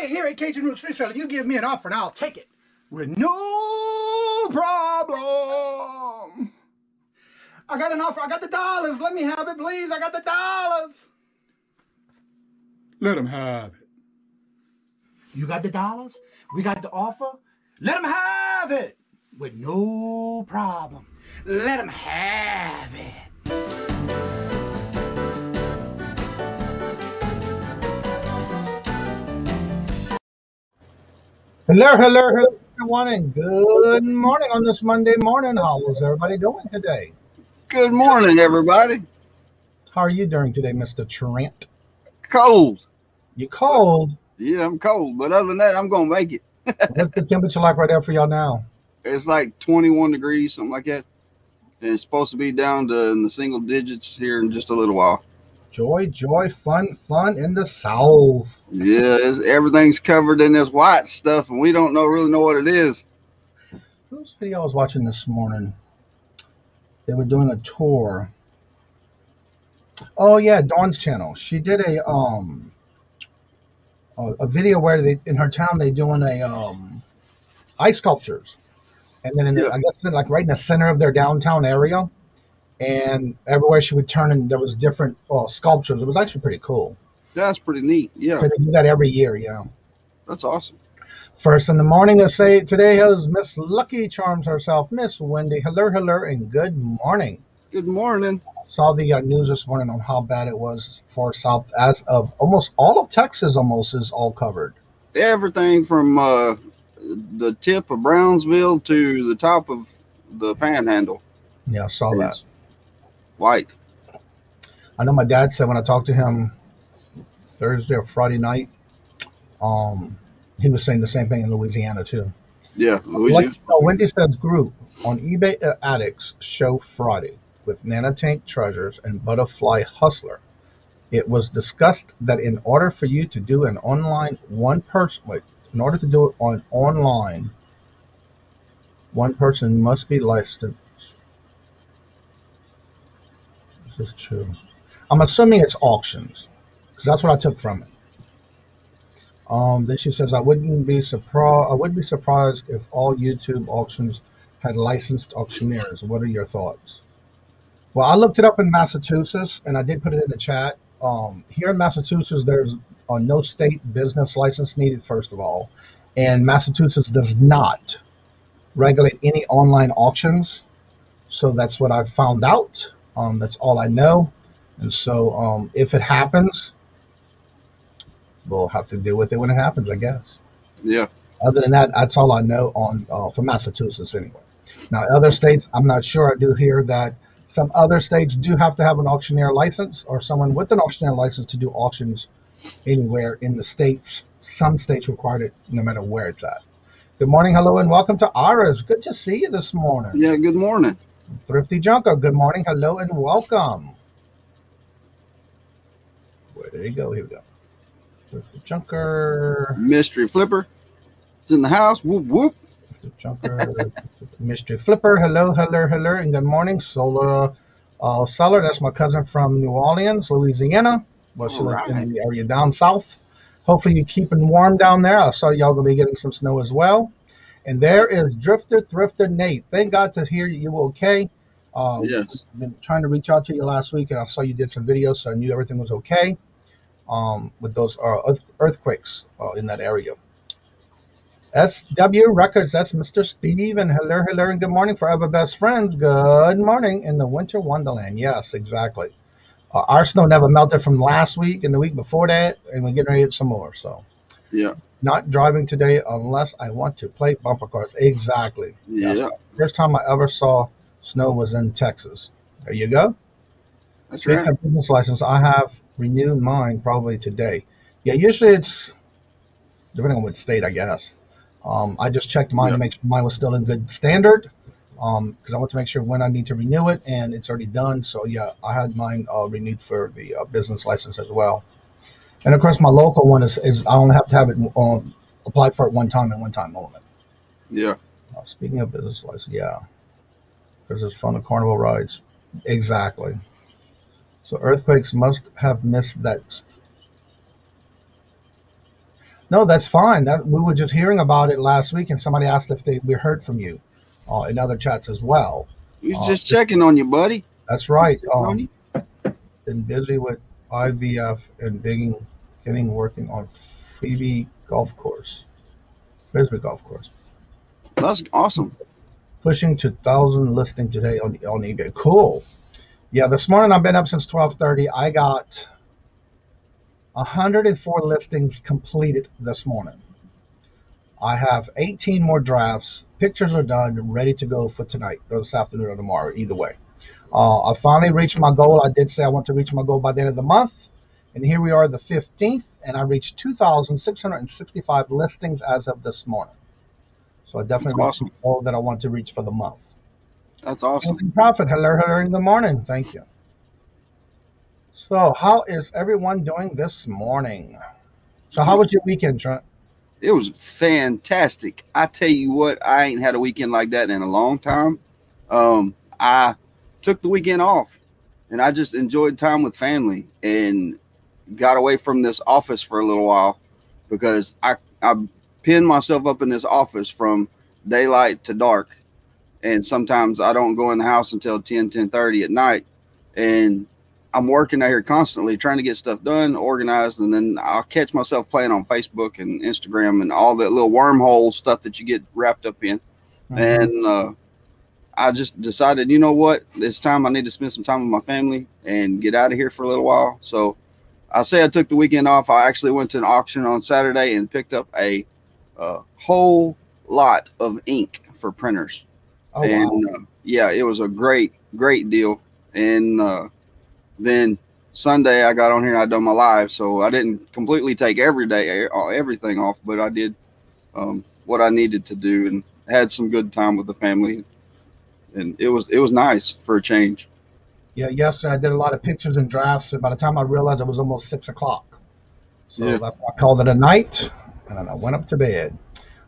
here at Kajun Reseller, you give me an offer and I'll take it with no problem. I got an offer. I got the dollars. Let me have it, please. I got the dollars. Let him have it. You got the dollars? We got the offer? Let him have it with no problem. Let him have it. Hello, everyone, and good morning on this Monday morning. How is everybody doing today? Good morning, everybody. How are you doing today, Mr. Trent? Cold. You cold? Yeah, I'm cold, but other than that, I'm going to make it. What's the temperature like right there for y'all now? It's like 21 degrees, something like that. And it's supposed to be down to in the single digits here in just a little while. Joy, fun in the South. Yeah, everything's covered in this white stuff, and we don't really know what it is. Whose video I was watching this morning? They were doing a tour. Oh yeah, Dawn's channel. She did a video where they in her town they doing a ice sculptures, and then I guess like right in the center of their downtown area. And everywhere she would turn, and there was different sculptures. It was actually pretty cool. That's pretty neat. Yeah. So they do that every year. Yeah. That's awesome. First in the morning, I say today is Miss Lucky Charms herself, Miss Wendy. Hello, and good morning. Good morning. Saw the news this morning on how bad it was for South, as of almost all of Texas. Almost is all covered. Everything from the tip of Brownsville to the top of the Panhandle. Yeah, I saw that. White. I know my dad said when I talked to him Thursday or Friday night, he was saying the same thing in Louisiana too. Yeah, Louisiana. Wendy says group on eBay Addicts show Friday with Nanotank Treasures and Butterfly Hustler. It was discussed that in order for you to do an online one person must be licensed. This is true. I'm assuming it's auctions because that's what I took from it. Then she says, I wouldn't be surprised if all YouTube auctions had licensed auctioneers. What are your thoughts? Well, I looked it up in Massachusetts, and I did put it in the chat. Here in Massachusetts, there's no state business license needed, first of all, and Massachusetts does not regulate any online auctions. So that's what I found out. That's all I know. And so if it happens, we'll have to deal with it when it happens, I guess. Yeah. Other than that, that's all I know on for Massachusetts anyway. Now, other states, I'm not sure. I do hear that some other states do have to have an auctioneer license or someone with an auctioneer license to do auctions anywhere in the states. Some states require it no matter where it's at. Good morning, hello, and welcome to Iris. Good to see you this morning. Yeah, good morning. Thrifty Junker, good morning, hello, and welcome. Where did he go? Here we go. Thrifty Junker. Mystery Flipper. It's in the house. Whoop, whoop. Thrifty Junker. Mystery Flipper. Hello, and good morning. Solar Seller. That's my cousin from New Orleans, Louisiana. Well, she lives in the area down south. Hopefully you're keeping warm down there. I saw y'all going to be getting some snow as well. And there is Thrifter Nate. Thank God to hear you were okay. Yes. I've been trying to reach out to you last week, and I saw you did some videos, so I knew everything was okay with those earthquakes in that area. SW Records, that's Mr. Steve, and hello, and good morning, Forever Best Friends. Good morning in the Winter Wonderland. Yes, exactly. Our snow never melted from last week and the week before that, and we're getting ready to get some more, so. Yeah. Not driving today unless I want to play bumper cars. Exactly. Yeah. Yes. First time I ever saw snow was in Texas. There you go. That's right. Business license. I have renewed mine probably today. Yeah, usually it's depending on what state, I guess. I just checked mine to make sure mine was still in good standard because I want to make sure when I need to renew it, and it's already done. So yeah, I had mine renewed for the business license as well. And of course, my local one is I only have to have it applied for it one time and one time only. Yeah. Speaking of business license, yeah. Because it's fun of carnival rides. Exactly. So earthquakes must have missed that. No, that's fine. We were just hearing about it last week, and somebody asked if we heard from you in other chats as well. We was just checking on you, buddy. That's right. Been busy with IVF and getting working on Frisbee golf course. That's awesome. Pushing to 1,000 listing today on eBay. Cool. Yeah, this morning I've been up since 12:30. I got 104 listings completed this morning. I have 18 more drafts. Pictures are done, ready to go for tonight, or this afternoon or tomorrow, either way. I finally reached my goal. I did say I want to reach my goal by the end of the month. And here we are, the 15th, and I reached 2,665 listings as of this morning. So I definitely reached the goal that I want to reach for the month. That's awesome. Profit, hello, in the morning. Thank you. So how is everyone doing this morning? So how was your weekend, Trent? It was fantastic. I tell you what, I ain't had a weekend like that in a long time. I took the weekend off, and I just enjoyed time with family and got away from this office for a little while because I pinned myself up in this office from daylight to dark. And sometimes I don't go in the house until 10:30 at night. And I'm working out here constantly trying to get stuff done, organized, and then I'll catch myself playing on Facebook and Instagram and all that little wormhole stuff that you get wrapped up in. And I just decided, you know what, it's time I need to spend some time with my family and get out of here for a little while. So I say I took the weekend off. I actually went to an auction on Saturday and picked up a whole lot of ink for printers. Oh, and wow. Yeah, it was a great deal. And then Sunday I got on here and I done my live, so I didn't completely take everything off, but I did what I needed to do and had some good time with the family, and it was nice for a change. Yeah, yesterday I did a lot of pictures and drafts, and by the time I realized it was almost 6 o'clock, so yeah. That's why I called it a night, and then I went up to bed.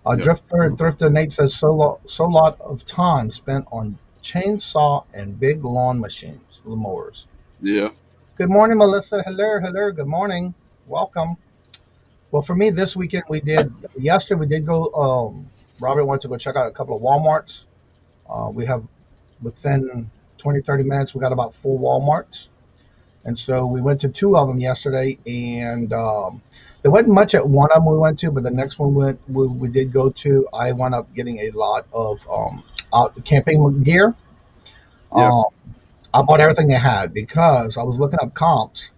Thrifter Nate says so lot of time spent on chainsaw and big lawn machines, lawnmowers. Yeah. Good morning, Melissa. Hello. Good morning. Welcome. Well, for me, this weekend yesterday we did go, Robert wanted to go check out a couple of Walmarts. We have, within 20, 30 minutes, we got about 4 Walmarts. And so we went to 2 of them yesterday, and there wasn't much at one of them we went to, but the next one we did go to, I wound up getting a lot of camping gear. Yeah. I bought everything they had because I was looking up comps,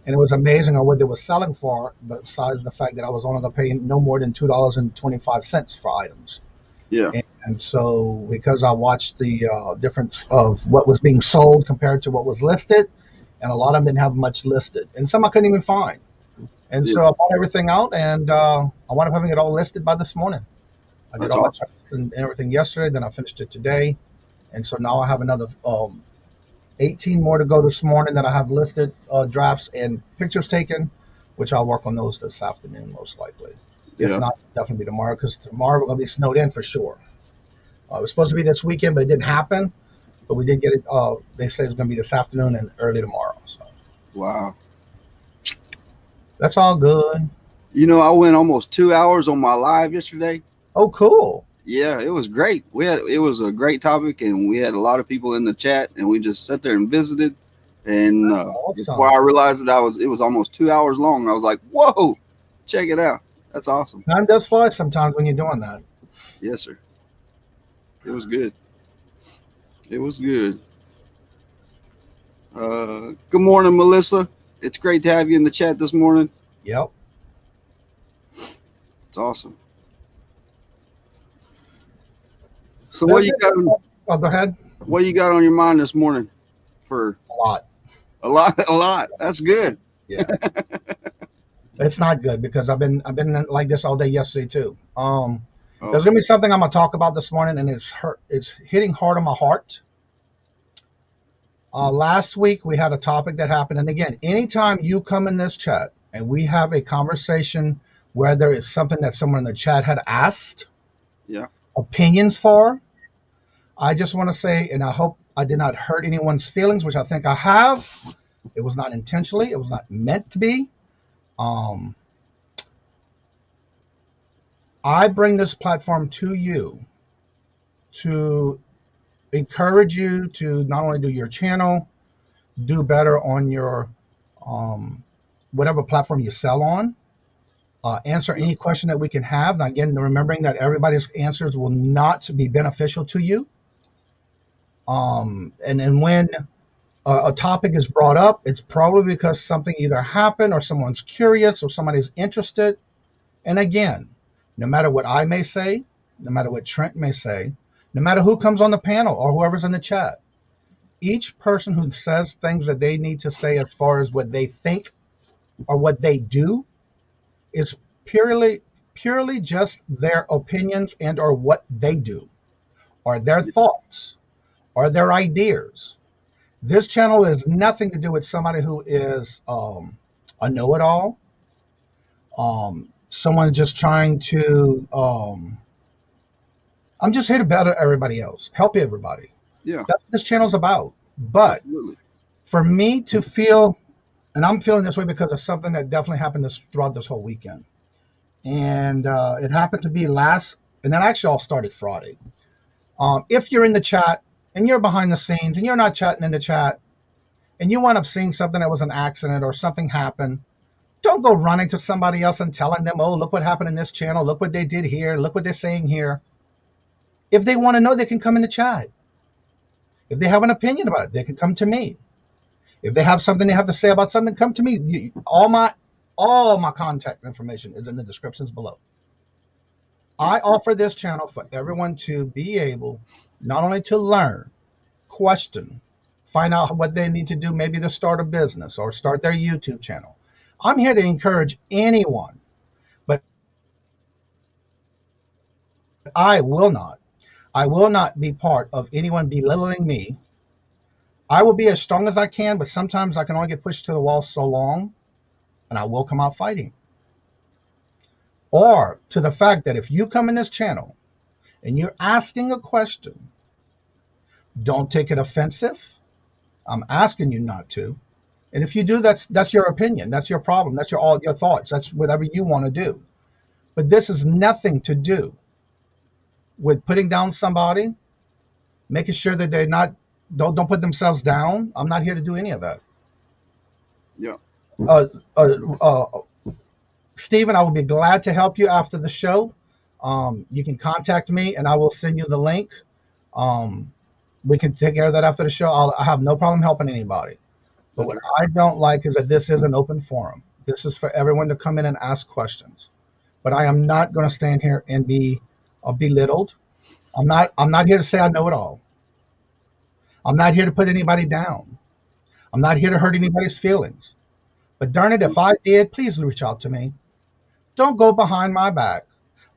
and it was amazing on what they were selling for, besides the fact that I was only going to pay no more than $2.25 for items. Yeah. And so because I watched the difference of what was being sold compared to what was listed, and a lot of them didn't have much listed, and some I couldn't even find. And so I bought everything out, and I wound up having it all listed by this morning. I did all my checks and everything yesterday, then I finished it today. And so now I have another 18 more to go this morning that I have listed, drafts and pictures taken, which I'll work on those this afternoon most likely. Yeah. If not, definitely be tomorrow, because tomorrow we're going to be snowed in for sure. It was supposed to be this weekend, but it didn't happen. But we did get it. They say it's going to be this afternoon and early tomorrow. So. Wow. That's all good. You know, I went almost 2 hours on my live yesterday. Oh, cool. Yeah, it was great. It was a great topic, and we had a lot of people in the chat, and we just sat there and visited. And awesome. Before I realized that it was almost 2 hours long, I was like, "Whoa, check it out! That's awesome." Time does fly sometimes when you're doing that. Yes, sir. It was good. It was good. Good morning, Melissa. It's great to have you in the chat this morning. Yep. It's awesome. So what you got? Oh, go ahead. What you got on your mind this morning? For a lot. That's good. Yeah. It's not good because I've been like this all day yesterday too. There's gonna be something I'm gonna talk about this morning, and it's hitting hard on my heart. Last week we had a topic that happened, and again, anytime you come in this chat and we have a conversation where there is something that someone in the chat had asked, opinions for, I just want to say, and I hope I did not hurt anyone's feelings, which I think I have. It was not intentionally. It was not meant to be. I bring this platform to you to encourage you to not only do your channel, do better on your whatever platform you sell on, answer any question that we can have. Now, again, remembering that everybody's answers will not be beneficial to you. And then when a topic is brought up, it's probably because something either happened or someone's curious or somebody's interested. And again, no matter what I may say, no matter what Trent may say, no matter who comes on the panel or whoever's in the chat, each person who says things that they need to say as far as what they think or what they do is purely just their opinions and or what they do or their thoughts or their ideas. This channel has nothing to do with somebody who is a know-it-all, someone just trying to I'm just here to better everybody else, help everybody. Yeah, that's what this channel's about. But absolutely. For me to feel, and I'm feeling this way because of something that definitely happened throughout this whole weekend, and it happened to be and it actually all started Friday. If you're in the chat and you're behind the scenes and you're not chatting in the chat and you wind up seeing something that was an accident or something happened, don't go running to somebody else and telling them, oh, look what happened in this channel, look what they did here, look what they're saying here. If they want to know, they can come in the chat. If they have an opinion about it, they can come to me. If they have something they have to say about something, come to me. All my contact information is in the descriptions below. I offer this channel for everyone to be able not only to learn, question, find out what they need to do, maybe to start a business or start their YouTube channel. I'm here to encourage anyone, but I will not be part of anyone belittling me. I will be as strong as I can, but sometimes I can only get pushed to the wall so long, and I will come out fighting. Or to the fact that if you come in this channel and you're asking a question, don't take it offensive. I'm asking you not to. And if you do, that's your opinion. That's your problem. That's all your thoughts. That's whatever you want to do. But this is nothing to do with putting down somebody, making sure that they're not, don't put themselves down. I'm not here to do any of that. Yeah. Stephen, I will be glad to help you after the show. You can contact me and I will send you the link. We can take care of that after the show. I have no problem helping anybody. But what I don't like is that this is an open forum. This is for everyone to come in and ask questions. But I am not going to stand here and be belittled. I'm not here to say I know it all. I'm not here to put anybody down. I'm not here to hurt anybody's feelings. But darn it, if I did, please reach out to me. Don't go behind my back.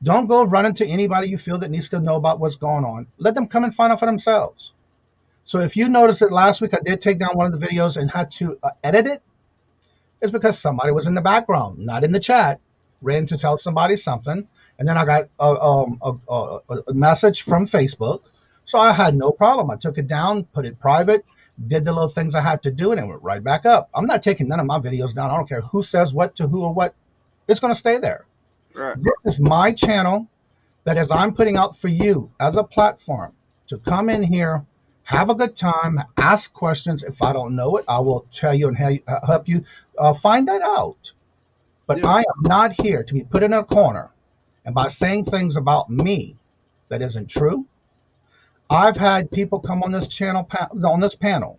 Don't go running to anybody you feel that needs to know about what's going on. Let them come and find out for themselves. So if you noticed that last week I did take down one of the videos and had to edit it, it's because somebody was in the background, not in the chat, ran to tell somebody something. And then I got a message from Facebook. So I had no problem. I took it down, put it private, did the little things I had to do, and it went right back up. I'm not taking none of my videos down. I don't care who says what to who or what. It's going to stay there. Right. This is my channel that as I'm putting out for you as a platform to come in here, have a good time, ask questions. If I don't know it, I will tell you and help you find that out. But yeah. I am not here to be put in a corner and by saying things about me that isn't true. I've had people come on this channel, on this panel.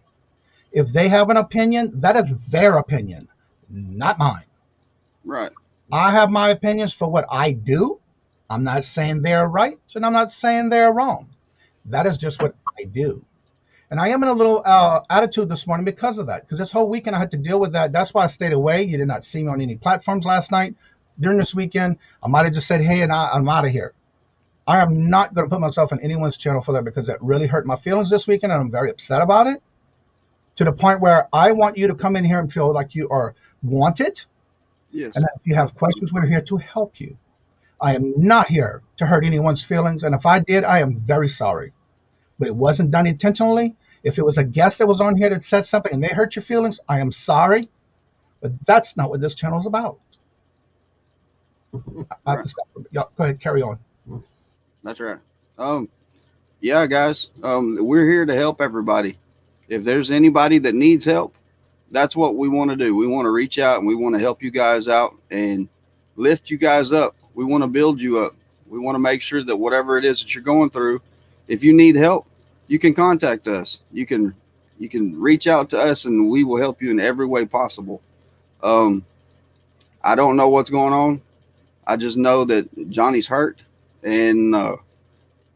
If they have an opinion, that is their opinion, not mine. Right. I have my opinions for what I do. I'm not saying they're right, and I'm not saying they're wrong. That is just what I do. And I am in a little attitude this morning because of that, because this whole weekend I had to deal with that. That's why I stayed away. You did not see me on any platforms last night. During this weekend, I might have just said, hey, and I'm out of here. I am not going to put myself on anyone's channel for that because that really hurt my feelings this weekend, and I'm very upset about it, to the point where I want you to come in here and feel like you are wanted. Yes. And if you have questions, we're here to help you. I am not here to hurt anyone's feelings, and if I did, I am very sorry. But it wasn't done intentionally. If it was a guest that was on here that said something and they hurt your feelings, I am sorry. But that's not what this channel is about. I have to stop. Yeah, go ahead, carry on. That's right. Yeah, guys, we're here to help everybody. If there's anybody that needs help, that's what we want to do. We want to reach out and we want to help you guys out and lift you guys up. We want to build you up. We want to make sure that whatever it is that you're going through, if you need help, you can contact us. You can reach out to us and we will help you in every way possible. I don't know what's going on. I just know that Johnny's hurt, and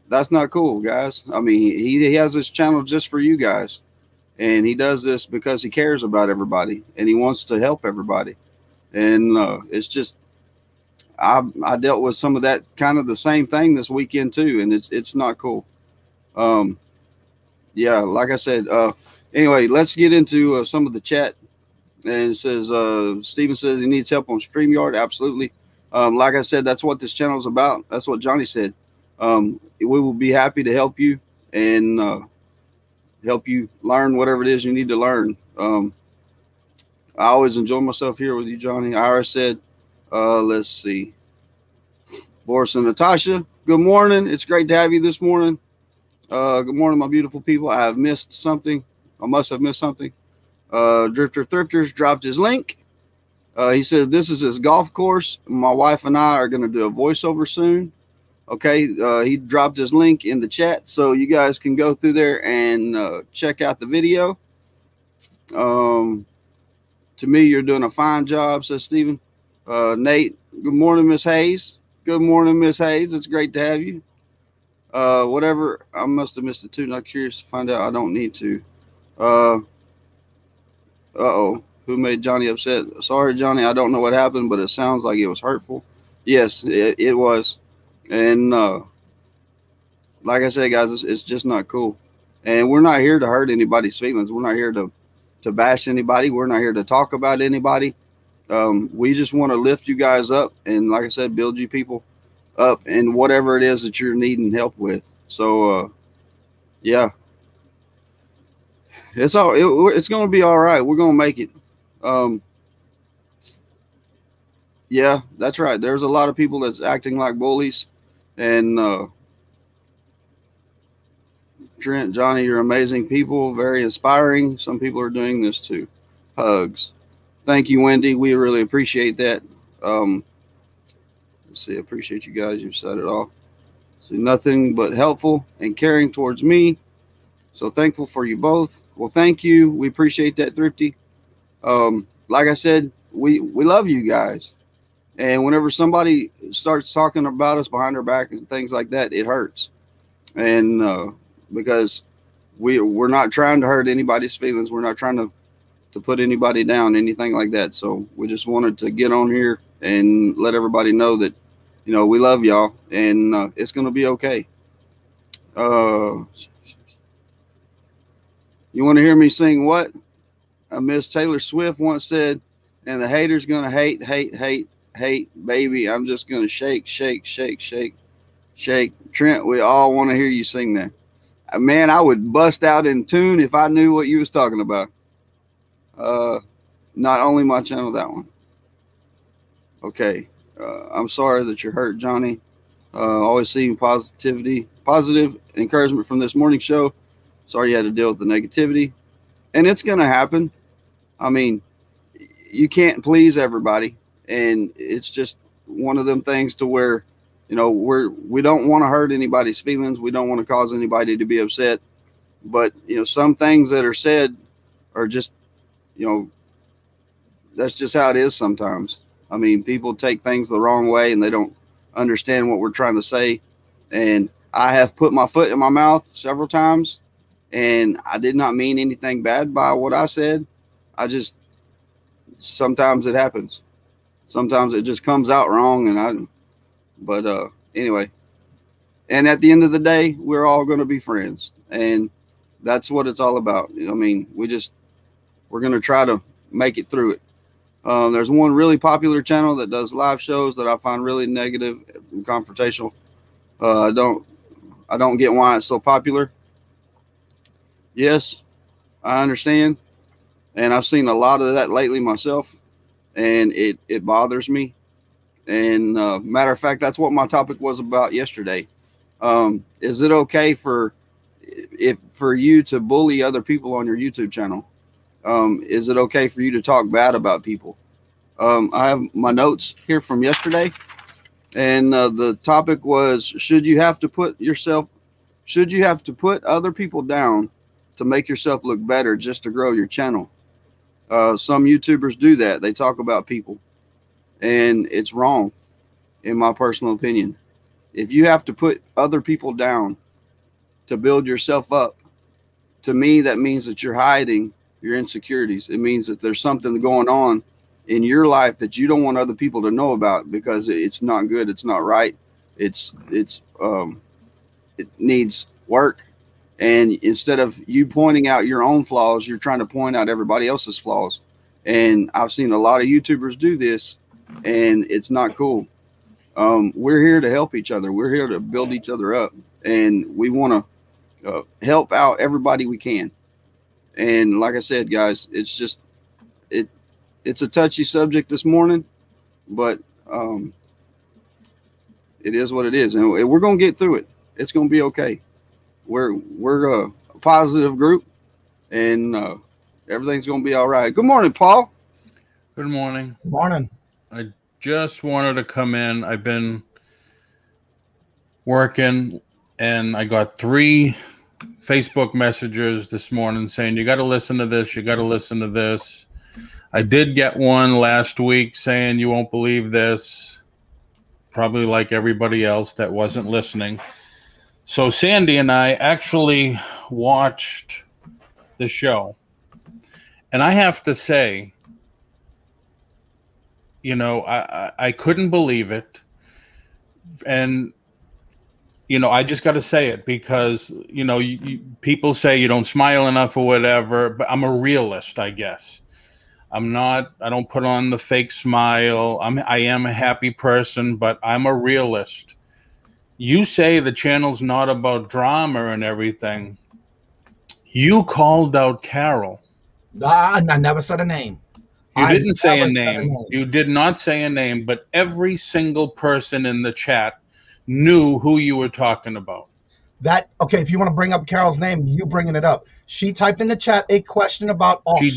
that's not cool, guys. I mean, he has this channel just for you guys, and he does this because he cares about everybody and he wants to help everybody. And it's just, I dealt with some of that kind of the same thing this weekend too, and it's not cool. Yeah, like I said, anyway, let's get into some of the chat. And it says, Steven says he needs help on StreamYard. Absolutely. Like I said, that's what this channel is about. That's what Johnny said. We will be happy to help you and help you learn whatever it is you need to learn. I always enjoy myself here with you, Johnny. Ira said, let's see. Boris and Natasha, good morning. It's great to have you this morning. Good morning, my beautiful people. I have missed something. I must have missed something. Drifter Thrifters dropped his link. He said this is his golf course. My wife and I are going to do a voiceover soon. Okay, he dropped his link in the chat, so you guys can go through there and check out the video. To me, you're doing a fine job, says Steven. Nate, good morning, Miss Hayes. Good morning, Miss Hayes. It's great to have you. Whatever, I must have missed it too. Not curious to find out. I don't need to. Uh-oh. Who made Johnny upset? Sorry, Johnny. I don't know what happened, but it sounds like it was hurtful. Yes, it was. And like I said, guys, it's just not cool. And we're not here to hurt anybody's feelings. We're not here to bash anybody. We're not here to talk about anybody. We just want to lift you guys up and, like I said, build you people up in whatever it is that you're needing help with. So, yeah. It's going to be all right. We're going to make it. Yeah, that's right. There's a lot of people that's acting like bullies, and Trent, Johnny, you're amazing people, very inspiring. Some people are doing this too. Hugs. Thank you, Wendy. We really appreciate that. Let's see. Appreciate you guys. You've said it all. So nothing but helpful and caring towards me. So thankful for you both. Well, thank you. We appreciate that, Thrifty. Like I said, we love you guys. And whenever somebody starts talking about us behind our back and things like that, it hurts. And because we're not trying to hurt anybody's feelings. We're not trying to put anybody down, anything like that. So we just wanted to get on here and let everybody know that, you know, we love y'all and it's going to be okay. You want to hear me sing what? Miss Taylor Swift once said, and the haters going to hate, baby. I'm just going to shake. Trent, we all want to hear you sing that. Man, I would bust out in tune if I knew what you was talking about. Not only my channel, that one. Okay. I'm sorry that you're hurt, Johnny. Always seeing positive encouragement from this morning show. Sorry you had to deal with the negativity. And it's going to happen. I mean, you can't please everybody. And it's just one of them things to where, you know, we don't want to hurt anybody's feelings. We don't want to cause anybody to be upset. But, you know, some things that are said are just, you know, that's just how it is sometimes. I mean, people take things the wrong way and they don't understand what we're trying to say. And I have put my foot in my mouth several times. And I did not mean anything bad by what I said. Sometimes it happens. Sometimes it just comes out wrong. But anyway. And at the end of the day, we're all going to be friends. And that's what it's all about. I mean, we're going to try to make it through it. There's one really popular channel that does live shows that I find really negative and confrontational. I don't get why it's so popular. Yes, I understand. And I've seen a lot of that lately myself. And it bothers me. And matter of fact, that's what my topic was about yesterday. Is it okay for you to bully other people on your YouTube channel? Is it okay for you to talk bad about people? I have my notes here from yesterday, and the topic was, should you have to put other people down to make yourself look better just to grow your channel? Some YouTubers do that. They talk about people, and it's wrong, in my personal opinion. If you have to put other people down to build yourself up, to me, that means that you're hiding your insecurities. It means that there's something going on in your life that you don't want other people to know about, because it's not good. It's not right. It needs work. And instead of you pointing out your own flaws, you're trying to point out everybody else's flaws. And I've seen a lot of YouTubers do this, and it's not cool. We're here to help each other. We're here to build each other up, and we want to help out everybody we can. And like I said, guys, it's just it's a touchy subject this morning, but it is what it is, and we're gonna get through it. It's gonna be okay. We're a positive group, and everything's gonna be all right. Good morning, Paul. Good morning. Good morning. I just wanted to come in. I've been working, and I got 3 Facebook messages this morning saying, you got to listen to this. You got to listen to this. I did get one last week saying, you won't believe this. Probably like everybody else that wasn't listening. So Sandy and I actually watched the show. And I have to say, you know, I couldn't believe it. And, you know, I just got to say it because, you know, people say you don't smile enough or whatever, but I'm a realist, I guess. I don't put on the fake smile. I am a happy person, but I'm a realist. You say the channel's not about drama and everything. You called out Carol. I never said a name. You didn't say a name. You did not say a name, but every single person in the chat knew who you were talking about. Okay, if you want to bring up Carol's name, you bringing it up. She typed in the chat a question about auction.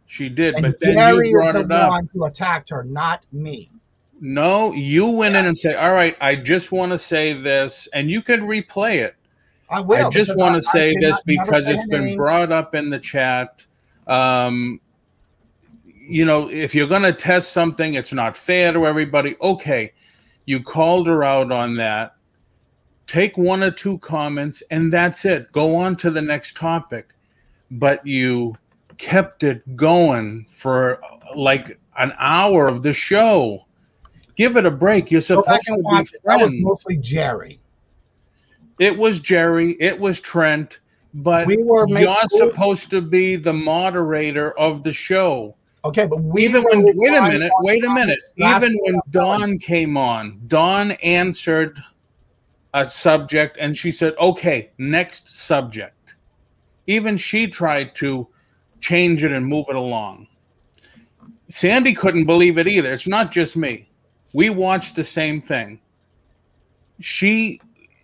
She did, and but then Jerry you brought is it the up. one who attacked her, not me. No, you went in and say, all right, I just want to say this, and you can replay it. I will. I just want to say this because it's been name. brought up in the chat. You know, if you're going to test something, it's not fair to everybody. Okay, you called her out on that. Take 1 or 2 comments, and that's it. Go on to the next topic. But you kept it going for like an hour of the show. Give it a break. You're supposed to be friends. That was mostly Jerry. It was Jerry. It was Trent. But you're supposed to be the moderator of the show. Okay, but wait a minute. Even when Dawn came on, Dawn answered a subject and she said, okay, next subject. Even she tried to change it and move it along. Sandy couldn't believe it either. It's not just me. We watched the same thing.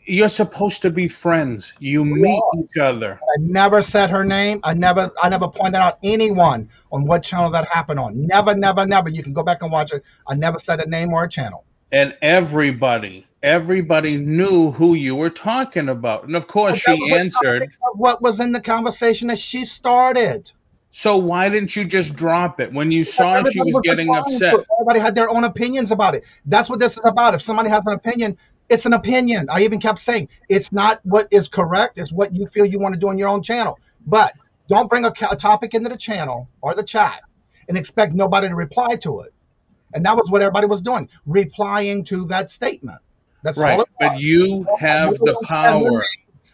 You're supposed to be friends. You meet each other. I never said her name. I never pointed out anyone on what channel that happened on. Never. You can go back and watch it. I never said a name or a channel. And everybody knew who you were talking about. And of course, she answered. What was in the conversation that she started? So why didn't you just drop it when you saw she was getting upset? Everybody had their own opinions about it. That's what this is about. If somebody has an opinion, it's an opinion. I even kept saying it's not what is correct. It's what you feel you want to do on your own channel. But don't bring a topic into the channel or the chat and expect nobody to reply to it. And that was what everybody was doing, replying to that statement. That's right. all it was. But you have the power.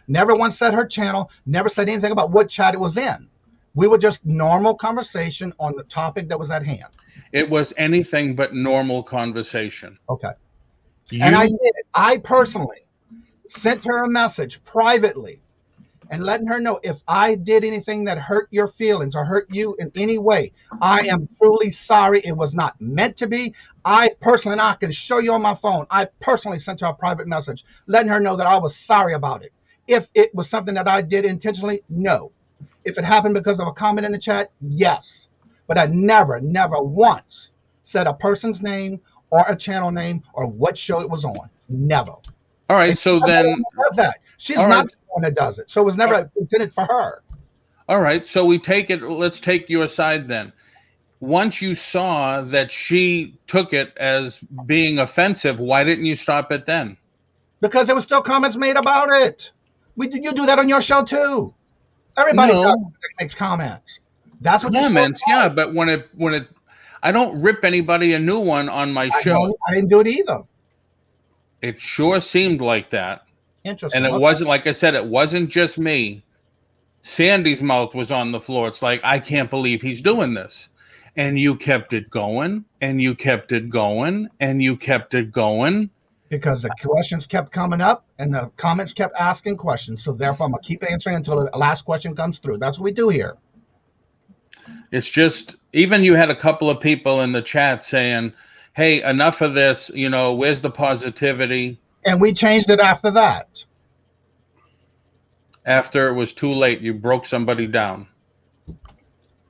Never once said her channel, never said anything about what chat it was in. We were just normal conversation on the topic that was at hand. It was anything but normal conversation. Okay. And I did it. I personally sent her a message privately and letting her know if I did anything that hurt your feelings or hurt you in any way, I am truly sorry. It was not meant to be. I personally, and I can show you on my phone, I personally sent her a private message letting her know that I was sorry about it. If it was something that I did intentionally, no. If it happened because of a comment in the chat, yes. But I never once said a person's name or a channel name or what show it was on. Never. All right, so then does that. She's not the one that does it. So it was never intended for her. All right, so we take it, let's take your side then. Once you saw that she took it as being offensive, why didn't you stop it then? Because there were still comments made about it. You do that on your show too. Everybody makes comments. That's what comments, yeah. But when it, I don't rip anybody a new one on my show. I didn't do it either. It sure seemed like that. Interesting. And it wasn't, like I said, it wasn't just me. Sandy's mouth was on the floor. It's like, I can't believe he's doing this. And you kept it going, and you kept it going, and you kept it going. Because the questions kept coming up and the comments kept asking questions. So therefore, I'm going to keep answering until the last question comes through. That's what we do here. It's just, even you had a couple of people in the chat saying, hey, enough of this, you know, where's the positivity? And we changed it after that. After it was too late, you broke somebody down.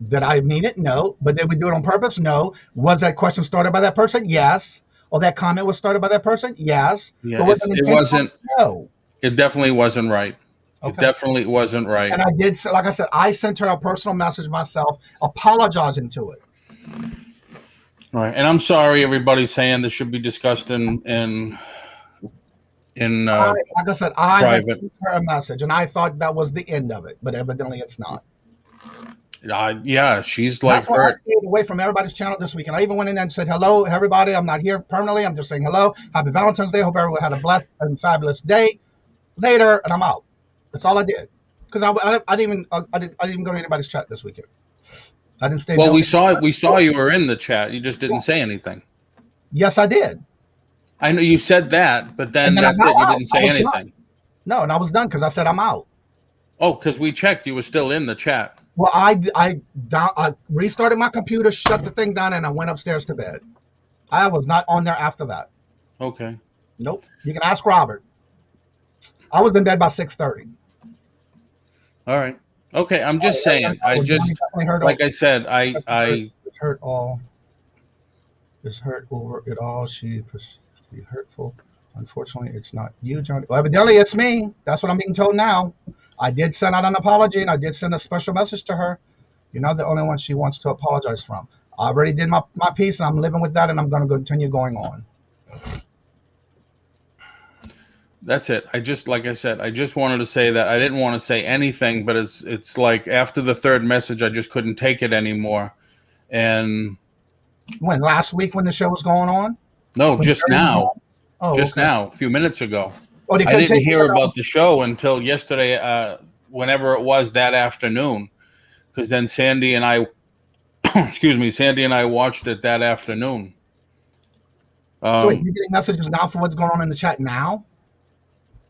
Did I mean it? No. But did we do it on purpose? No. Was that question started by that person? Yes. Or that comment was started by that person? Yes. Yeah, it wasn't. No. It definitely wasn't right. Okay. It definitely wasn't right. And I did, like I said, I sent her a personal message myself, apologizing to it. Right. And I'm sorry, everybody saying this should be discussed in like I said, I sent her a message, and I thought that was the end of it, but evidently it's not. Yeah, she's like That's why I stayed away from everybody's channel this week. And I even went in there and said, hello, everybody. I'm not here permanently. I'm just saying hello. Happy Valentine's Day. Hope everyone had a blessed and fabulous day. Later, and I'm out. That's all I did. Because I didn't even go to anybody's chat this weekend. I didn't stay. Well, we saw you were in the chat. You just didn't say anything. Yes, I did. I know you said that, but then that's it. You didn't say anything. No, and I was done because I said I'm out. Oh, because we checked. You were still in the chat. Well, I restarted my computer, shut the thing down, and I went upstairs to bed. I was not on there after that. Okay. Nope. You can ask Robert. I was in bed by 6:30. All right. Okay. I'm just saying. I just, like I said, I hurt all. Is hurt over it all. She perceives to be hurtful. Unfortunately, it's not you, Johnny. Well, evidently, it's me. That's what I'm being told now. I did send out an apology, and I did send a special message to her. You're not the only one she wants to apologize from. I already did my piece, and I'm living with that, and I'm going to continue going on. That's it. Like I said, I just wanted to say that. I didn't want to say anything, but it's like after the third message, I just couldn't take it anymore. And when last week when the show was going on? No, just now. Oh, just now, a few minutes ago. Oh, I didn't hear about the show until yesterday, whenever it was that afternoon, because then Sandy and I, Sandy and I watched it that afternoon. So wait, you're getting messages now for what's going on in the chat now?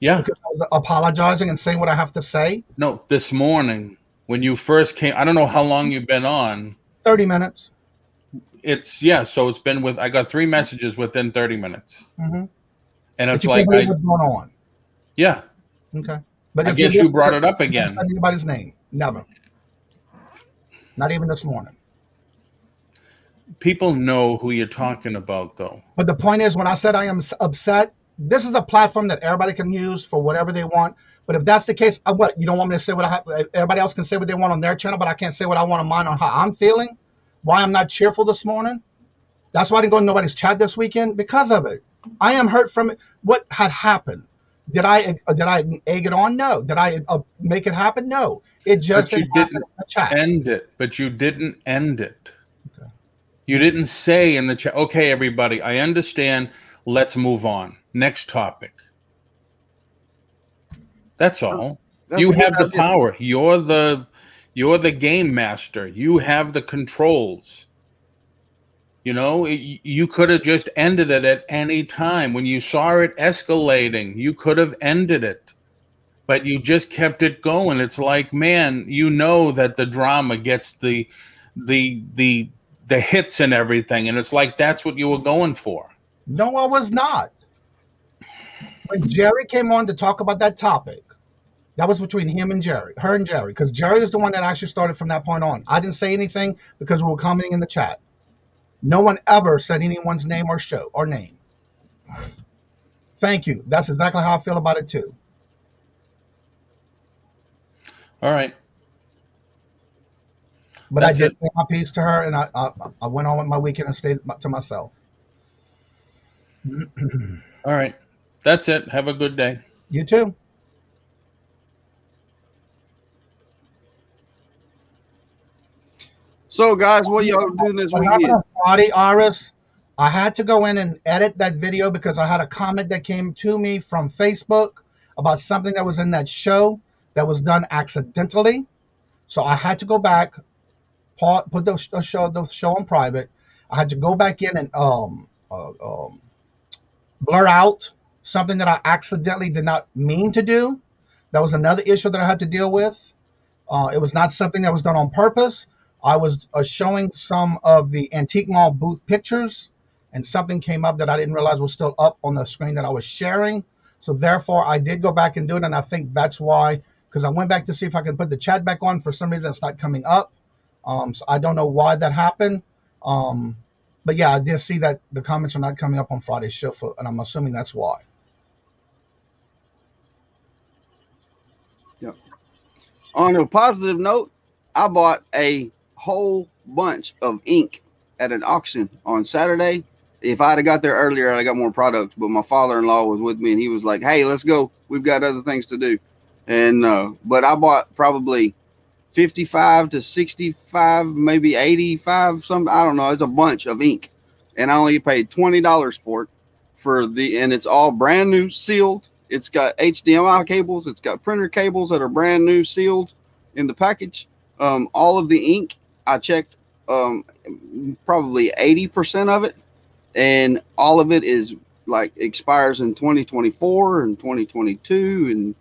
Yeah. Because I was apologizing and saying what I have to say? No, this morning when you first came. I don't know how long you've been on. 30 minutes. So it's been I got 3 messages within 30 minutes. Mm-hmm. And it's like, what's going on? Yeah. Okay. But I guess you brought it up again. Anybody's name? Never. Not even this morning. People know who you're talking about, though. But the point is, when I said I am upset, this is a platform that everybody can use for whatever they want. But if that's the case, what? You don't want me to say what everybody else can say what they want on their channel, but I can't say what I want on mine on how I'm feeling? Why I'm not cheerful this morning? That's why I didn't go to nobody's chat this weekend, because of it. I am hurt from it. What had happened? Did I egg it on? No. Did I make it happen? No. It just didn't end it. But you didn't end it. Okay. You didn't say in the chat, okay, everybody, I understand. Let's move on. Next topic. That's all. You have the power. You're the game master. You have the controls. You know, you could have just ended it at any time. When you saw it escalating, you could have ended it. but you just kept it going. It's like, man, you know that the drama gets the hits and everything, and it's like that's what you were going for. No, I was not. When Jerry came on to talk about that topic, that was between her and Jerry, because Jerry is the one that actually started from that point on. I didn't say anything because we were commenting in the chat. No one ever said anyone's name or show or name. Thank you. That's exactly how I feel about it too. All right. But I did say my piece to her, and I went on with my weekend and stayed to myself. All right. That's it. Have a good day. You too. So, guys, what are y'all doing this weekend? Friday, Iris, I had to go in and edit that video because I had a comment that came to me from Facebook about something that was in that show that was done accidentally. So I had to go back, put the show on private. I had to go back in and blur out something that I accidentally did not mean to do. That was another issue that I had to deal with. It was not something that was done on purpose. I was showing some of the antique mall booth pictures, and something came up that I didn't realize was still up on the screen that I was sharing. So therefore, I did go back and do it, and I think that's why, because I went back to see if I could put the chat back on. For some reason, it's not coming up. So I don't know why that happened. But yeah, I did see that the comments are not coming up on Friday's show, and I'm assuming that's why. Yeah. On a positive note, I bought a whole bunch of ink at an auction on Saturday. If I'd have got there earlier, I'd have got more products, but my father-in-law was with me and he was like, hey, let's go. We've got other things to do. And, but I bought probably 55 to 65, maybe 85, something. I don't know. It's a bunch of ink. And I only paid $20 for it and it's all brand new, sealed. It's got HDMI cables. It's got printer cables that are brand new, sealed in the package. All of the ink, I checked probably 80% of it, and all of it is like expires in 2024 and 2022.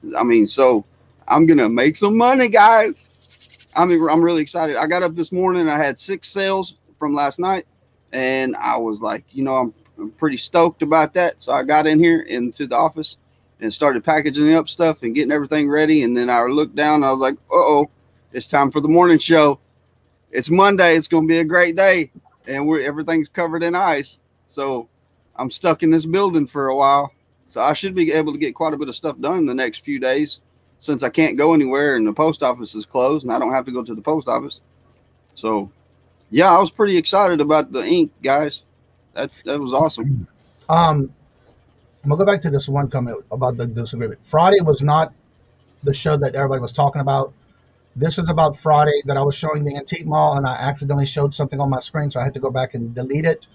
And I mean, so I'm going to make some money, guys. I'm really excited. I got up this morning. I had 6 sales from last night, and I was like, you know, I'm pretty stoked about that. So I got in here into the office and started packaging up stuff and getting everything ready. And then I looked down and I was like, uh-oh, it's time for the morning show. It's Monday. It's going to be a great day. And everything's covered in ice. So I'm stuck in this building for a while. So I should be able to get quite a bit of stuff done in the next few days, since I can't go anywhere and the post office is closed and I don't have to go to the post office. So yeah, I was pretty excited about the ink, guys. That was awesome. I'm gonna go back to this one comment about the disagreement. Friday was not the show that everybody was talking about. This is about Friday that I was showing the antique mall, and I accidentally showed something on my screen, so I had to go back and delete it,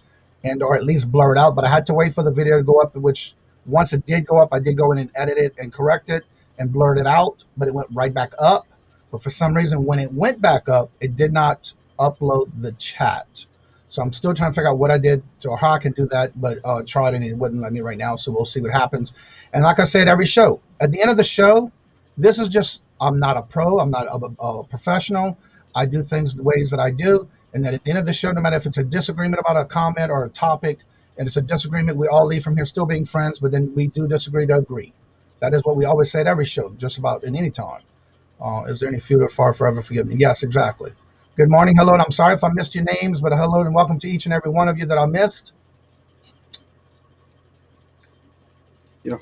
or at least blur it out. But I had to wait for the video to go up, which once it did go up, I did go in and edit it and correct it and blurred it out, but it went right back up. But for some reason, when it went back up, it did not upload the chat. So I'm still trying to figure out what I did or how I can do that, but tried and it wouldn't let me right now. So we'll see what happens. And like I said, every show, at the end of the show, this is just, I'm not a pro, I'm not a professional. I do things the ways that I do. And then at the end of the show, no matter if it's a disagreement about a comment or a topic, and it's a disagreement, we all leave from here still being friends, but then we do disagree to agree. That is what we always say at every show, just about in any time. Is there any feud or far forever forgive me? Yes, exactly. Good morning, hello, and I'm sorry if I missed your names, but hello and welcome to each and every one of you that I missed. Yeah.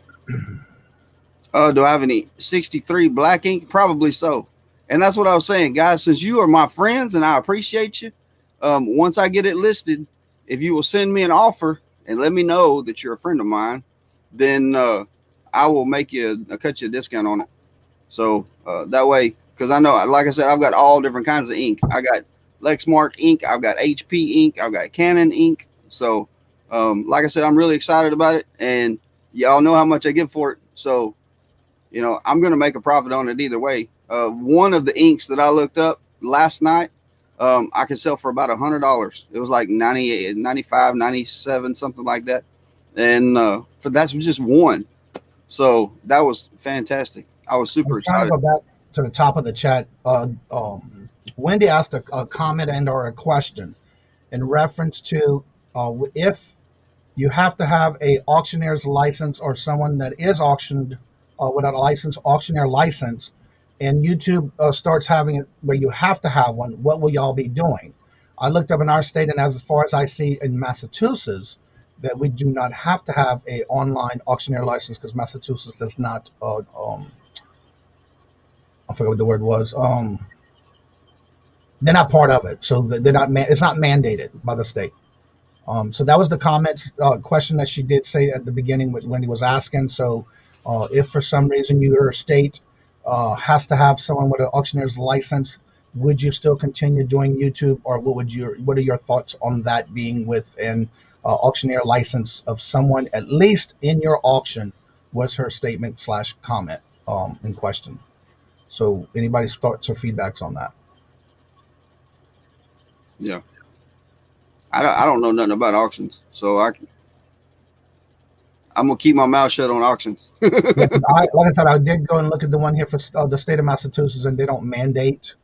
Do I have any 63 black ink? Probably so. And that's what I was saying, guys, since you are my friends and I appreciate you, once I get it listed, if you will send me an offer and let me know that you're a friend of mine, then I will make you cut you a discount on it. So that way, because I know, like I said, I've got all different kinds of ink. I got Lexmark ink, I've got HP ink, I've got Canon ink. So like I said, I'm really excited about it, and y'all know how much I give for it. So, you know, I'm going to make a profit on it either way. One of the inks that I looked up last night, I could sell for about $100. It was like 98, 95, 97, something like that. And that's just one. So that was fantastic. I was super I'm trying to excited. go back to the top of the chat. Wendy asked a comment and or a question in reference to if you have to have a auctioneer's license or someone that is auctioned without a license, auctioneer license, and YouTube starts having it where you have to have one, what will y'all be doing? I looked up in our state, and as far as I see in Massachusetts, that we do not have to have a online auctioneer license because Massachusetts does not. I forget what the word was. They're not part of it, so they're not. It's not mandated by the state. So that was the comments question that she did say at the beginning when he was asking. So if for some reason your state has to have someone with an auctioneer's license, would you still continue doing YouTube, or what are your thoughts on that being with an auctioneer license of someone at least in your auction? Was her statement / comment in question. So anybody's thoughts or feedbacks on that? Yeah. I don't know nothing about auctions, so I'm gonna keep my mouth shut on auctions. Yeah, like I said, I did go and look at the one here for the state of Massachusetts, and they don't mandate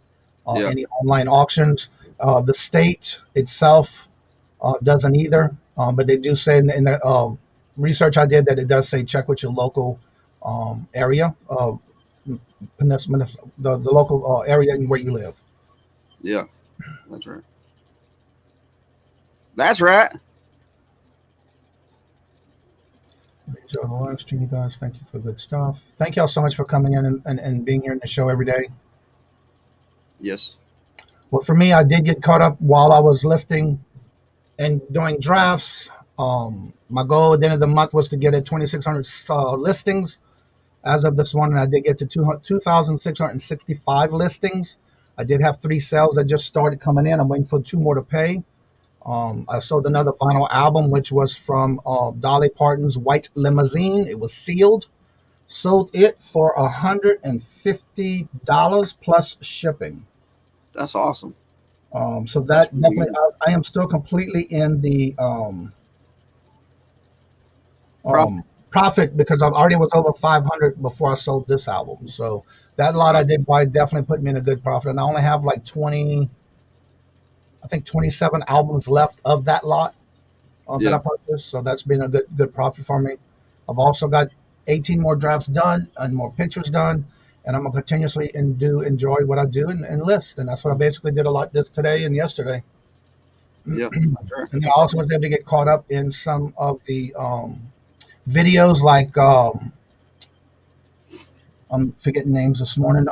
any online auctions. The state itself doesn't either, but they do say in the research I did that it does say check with your local area, the local area where you live. Yeah, that's right. That's right. So live stream, you guys. Thank you for good stuff. Thank y'all so much for coming in and being here in the show every day. Yes. Well, for me, I did get caught up while I was listing and doing drafts. My goal at the end of the month was to get at 2,600 listings. As of this morning, I did get to 2,665 listings. I did have 3 sales that just started coming in. I'm waiting for 2 more to pay. I sold another vinyl album, which was from Dolly Parton's White Limousine. It was sealed. Sold it for $150 plus shipping. That's awesome. So that definitely, I am still completely in the profit because I already was over 500 before I sold this album. So that lot I did buy definitely put me in a good profit. And I only have like 27 albums left of that lot that I purchased. So that's been a good profit for me. I've also got 18 more drafts done and more pictures done. And I'm going to continuously enjoy what I do and list. And that's what I basically did a lot this today and yesterday. Yeah. And then I also was able to get caught up in some of the videos like, I'm forgetting names this morning.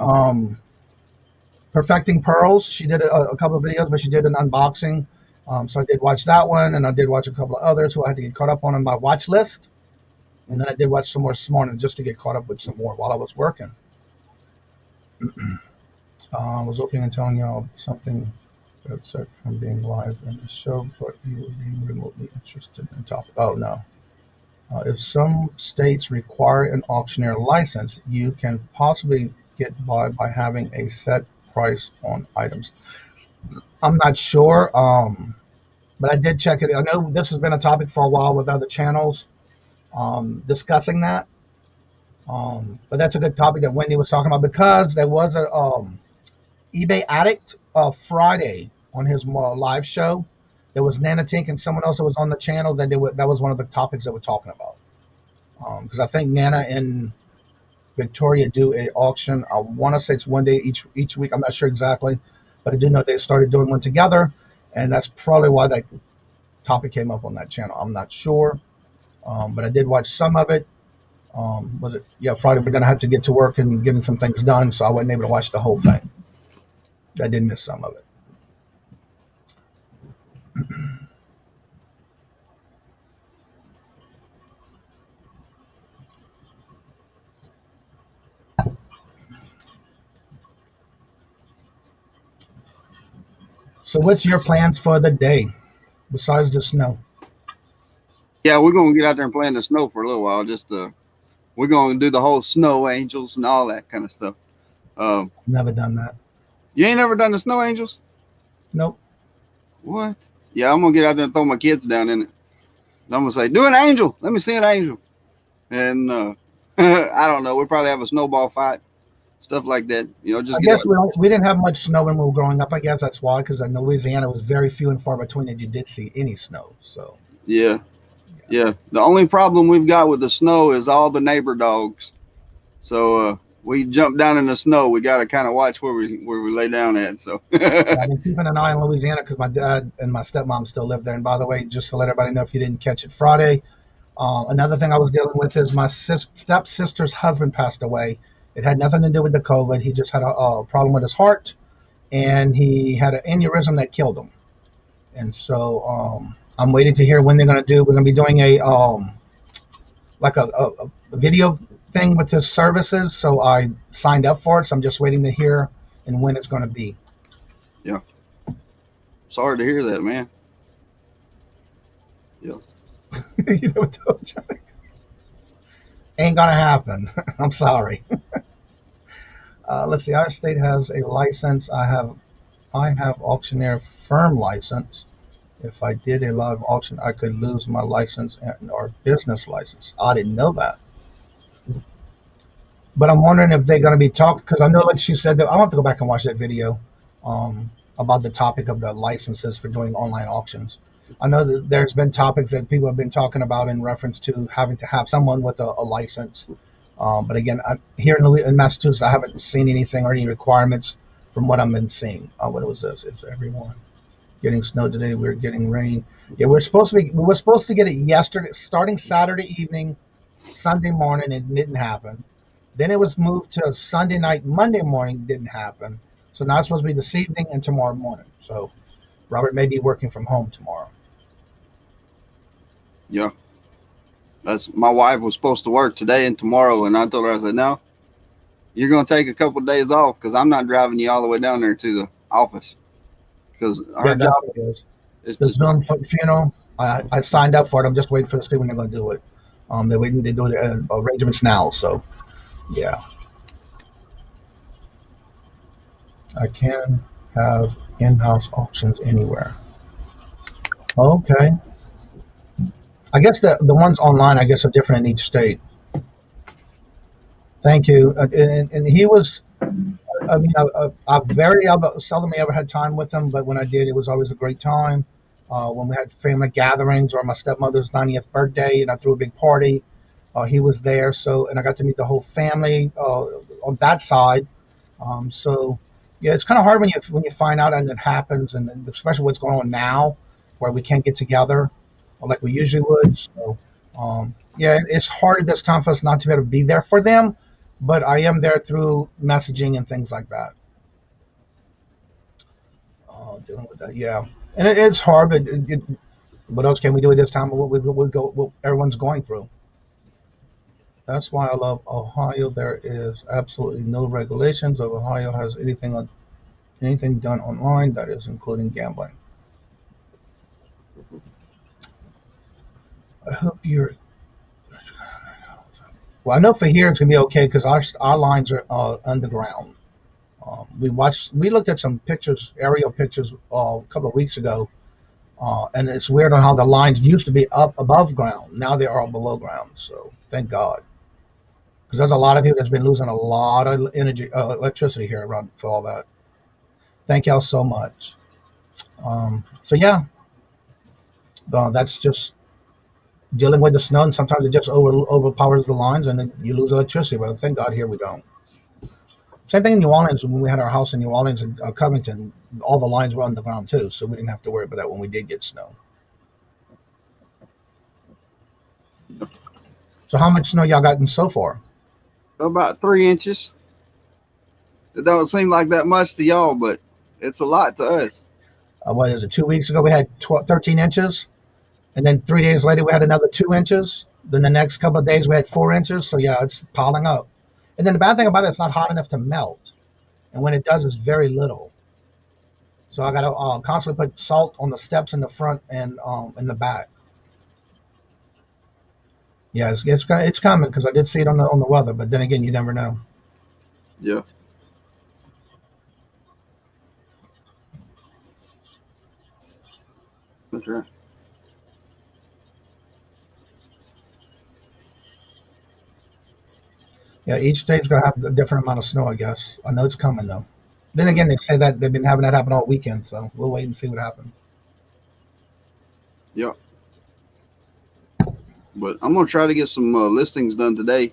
Perfecting Pearls. She did a couple of videos, but she did an unboxing. So I did watch that one, and I did watch a couple of others who I had to get caught up on my watch list. And then I did watch some more this morning just to get caught up with some more while I was working. I was opening and telling y'all something from being live in the show. Thought you were being remotely interested in the topic. Oh, no. If some states require an auctioneer license, you can possibly get by having a set price on items. I'm not sure, but I did check it. I know this has been a topic for a while with other channels discussing that. But that's a good topic that Wendy was talking about because there was a eBay Addict Friday on his live show. There was Nana Tink and someone else that was on the channel that was one of the topics that we're talking about. Because I think Nana and Victoria do an auction. I want to say it's one day each week. I'm not sure exactly, but I do know they started doing one together, and that's probably why that topic came up on that channel. I'm not sure, but I did watch some of it. Was it Friday? But then I had to get to work and getting some things done, so I wasn't able to watch the whole thing. I did miss some of it. So what's your plans for the day besides the snow? Yeah, we're going to get out there and play in the snow for a little while. We're going to do the whole snow angels and all that kind of stuff. Never done that. You ain't never done the snow angels? Nope. What? Yeah, I'm going to get out there and throw my kids down in it. I'm going to say, do an angel. Let me see an angel. And I don't know. We'll probably have a snowball fight, stuff like that. You know, just I guess we didn't have much snow when we were growing up. I guess that's why, because in Louisiana it was very few and far between that you did see any snow. So yeah. The only problem we've got with the snow is all the neighbor dogs. So we jump down in the snow. We got to kind of watch where we lay down at. So I've been keeping an eye on Louisiana because my dad and my stepmom still live there. And by the way, just to let everybody know, if you didn't catch it Friday, another thing I was dealing with is my stepsister's husband passed away. It had nothing to do with the COVID. He just had a problem with his heart, and he had an aneurysm that killed him. And so I'm waiting to hear when they're going to do. We're going to be doing a video thing with his services. So I signed up for it. So I'm just waiting to hear and when it's going to be. Yeah. Sorry to hear that, man. Yeah. You know what, Johnny? Ain't gonna happen. I'm sorry. Let's see. Our state has a license. I have auctioneer firm license. If I did a live auction, I could lose my license or business license. I didn't know that. But I'm wondering if they're going to be talking, because I know, like she said, that I'll have to go back and watch that video about the topic of the licenses for doing online auctions. I know that there's been topics that people have been talking about in reference to having to have someone with a license. But again, here in Massachusetts, I haven't seen anything or any requirements from what I've been seeing. What was this? Is everyone getting snow today? We're getting rain. Yeah, we were supposed to get it yesterday, starting Saturday evening, Sunday morning. It didn't happen. Then it was moved to Sunday night, Monday morning. Didn't happen. So now it's supposed to be this evening and tomorrow morning. So Robert may be working from home tomorrow. Yeah. My wife was supposed to work today and tomorrow, and I told her, I said, no, you're going to take a couple of days off because I'm not driving you all the way down there to the office. Because our job is the Zoom funeral. I signed up for it. I'm just waiting for the state when they're going to do it. They're waiting to do the arrangements now. So, yeah. I can have in-house auctions anywhere. Okay. I guess the ones online, I guess, are different in each state. Thank you. And he was, I mean, I've very seldom ever had time with him, but when I did, it was always a great time. When we had family gatherings or my stepmother's 90th birthday, and I threw a big party, he was there. So, and I got to meet the whole family on that side. So, yeah, it's kind of hard when you find out and it happens, and especially what's going on now, where we can't get together like we usually would. So, yeah, it's hard at this time for us not to be able to be there for them, but I am there through messaging and things like that. Dealing with that, yeah, and it's hard. But what else can we do at this time? What everyone's going through. That's why I love Ohio. There is absolutely no regulations of Ohio has anything done online, that is including gambling. I hope you're. Well, I know for here it's gonna be okay because our lines are underground. We looked at some pictures, aerial pictures, a couple of weeks ago, and it's weird on how the lines used to be up above ground. Now they are all below ground. So thank God, because there's a lot of people that's been losing a lot of electricity here around for all that. Thank y'all so much. So yeah, that's just dealing with the snow, and sometimes it just overpowers the lines, and then you lose electricity. But thank God here we don't. Same thing in New Orleans. When we had our house in New Orleans and Covington, all the lines were underground too, so we didn't have to worry about that when we did get snow. So how much snow y'all gotten so far? About 3 inches. It don't seem like that much to y'all, but it's a lot to us. What is it? 2 weeks ago we had 13 inches, and then 3 days later we had another 2 inches. Then the next couple of days we had 4 inches. So yeah, it's piling up. And then the bad thing about it, it's not hot enough to melt. And when it does, it's very little. So I got to constantly put salt on the steps in the front and in the back. Yeah, it's coming because I did see it on the weather. But then again, you never know. Yeah. That's right. Yeah, each state's gonna have a different amount of snow, I guess. I know it's coming though. Then again, they say that they've been having that happen all weekend, so we'll wait and see what happens. Yeah. But I'm gonna try to get some listings done today,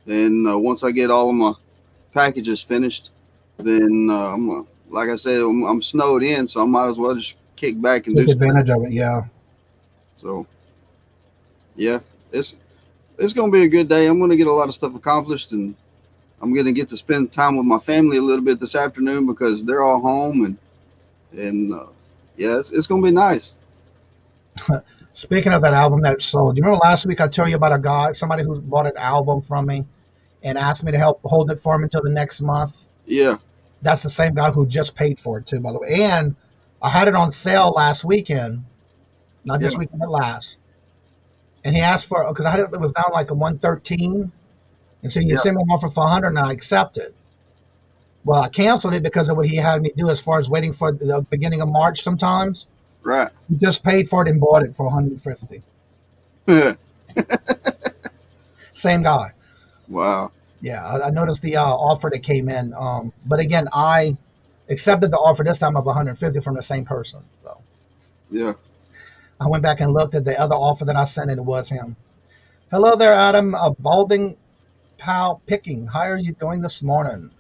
and once I get all of my packages finished, then like I said, I'm snowed in, so I might as well just kick back and Take do advantage of it. Yeah. So, yeah, it's gonna be a good day. I'm gonna get a lot of stuff accomplished, and I'm gonna get to spend time with my family a little bit this afternoon because they're all home, and yeah, it's gonna be nice. Speaking of that album that sold, you remember last week I told you about a guy, somebody who bought an album from me and asked me to help hold it for him until the next month? Yeah. That's the same guy who just paid for it too, by the way. And I had it on sale last weekend, not this weekend, but last. And he asked for, because I had it was down like a 113, and so you sent me an offer for 100, and I accepted. Well, I canceled it because of what he had me do as far as waiting for the beginning of March sometimes. Right. He just paid for it and bought it for 150. Same guy. Wow. Yeah, I noticed the offer that came in. But again, I accepted the offer this time of 150 from the same person. So yeah, I went back and looked at the other offer that I sent, and it was him. Hello there, Adam. Balding Pal Picking. How are you doing this morning?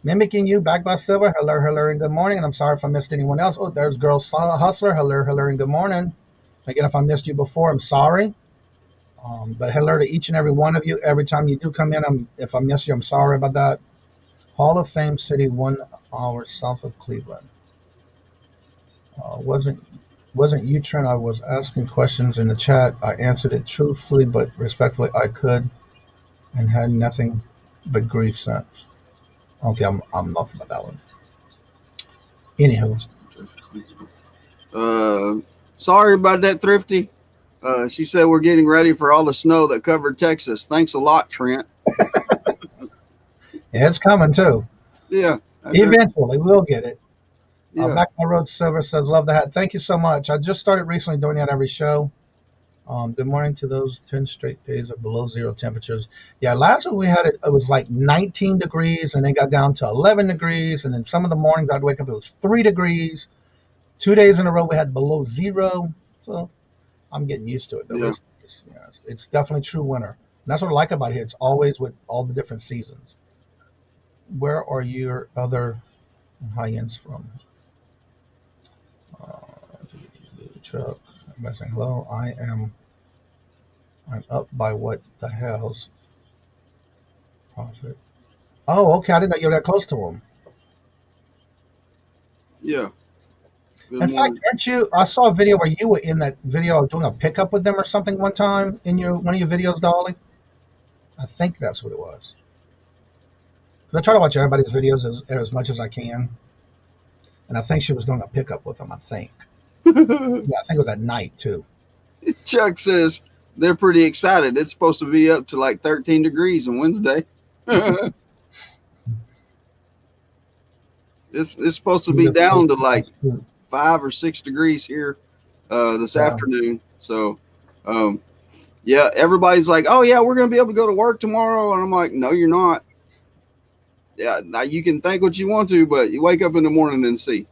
Mimicking you, back by Silver. Hello, hello, and good morning. And I'm sorry if I missed anyone else. Oh, there's Girl Hustler. Hello, hello, and good morning. Again, if I missed you before, I'm sorry. But hello to each and every one of you. Every time you do come in, if I miss you, I'm sorry about that. Hall of Fame City, 1 hour south of Cleveland. Wasn't you, Trent? I was asking questions in the chat. I answered it truthfully, but respectfully, I could, and had nothing but grief since. Okay, I'm lost about that one. Anywho. Sorry about that, Thrifty. She said we're getting ready for all the snow that covered Texas. Thanks a lot, Trent. Yeah, it's coming too. Yeah. Eventually, we'll get it. Yeah. Back my road Silver says, love the hat. Thank you so much. I just started recently doing that every show. Good morning to those 10 straight days of below zero temperatures. Yeah, last week we had it was like 19 degrees, and then got down to 11 degrees, and then some of the mornings I'd wake up, it was 3 degrees. 2 days in a row we had below zero. So I'm getting used to it. Though. Yeah. It's definitely true winter. And that's what I like about here. It's always with all the different seasons. Where are your other high-ends from? Chuck, I'm saying hello. I'm up by what the hell's profit? Oh, okay. I didn't know you were that close to him. Yeah. In fact, aren't you? I saw a video where you were in that video doing a pickup with them or something one time in one of your videos, Dolly. I think that's what it was. I try to watch everybody's videos as much as I can, and I think she was doing a pickup with them. I think. Yeah, I think it was at night too. Chuck says they're pretty excited. It's supposed to be up to like 13 degrees on Wednesday. It's supposed to be down to like 5 or 6 degrees here this afternoon. So, yeah, everybody's like, oh, yeah, we're going to be able to go to work tomorrow. And I'm like, no, you're not. Yeah, now you can think what you want to, but you wake up in the morning and see.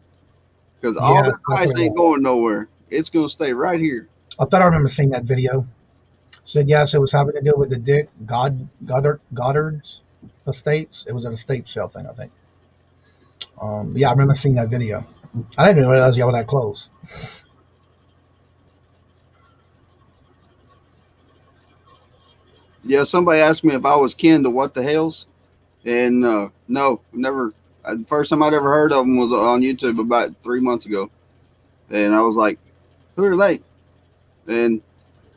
Because all the ice ain't going nowhere. It's going to stay right here. I thought I remember seeing that video. Said, yes, it was having to do with the Dick Goddard's estates. It was an estate sale thing, I think. Yeah, I remember seeing that video. I didn't even realize y'all were that close. Yeah, somebody asked me if I was kin to What the Hells. And no, never. The first time I'd ever heard of them was on YouTube about 3 months ago. And I was like, who are they? And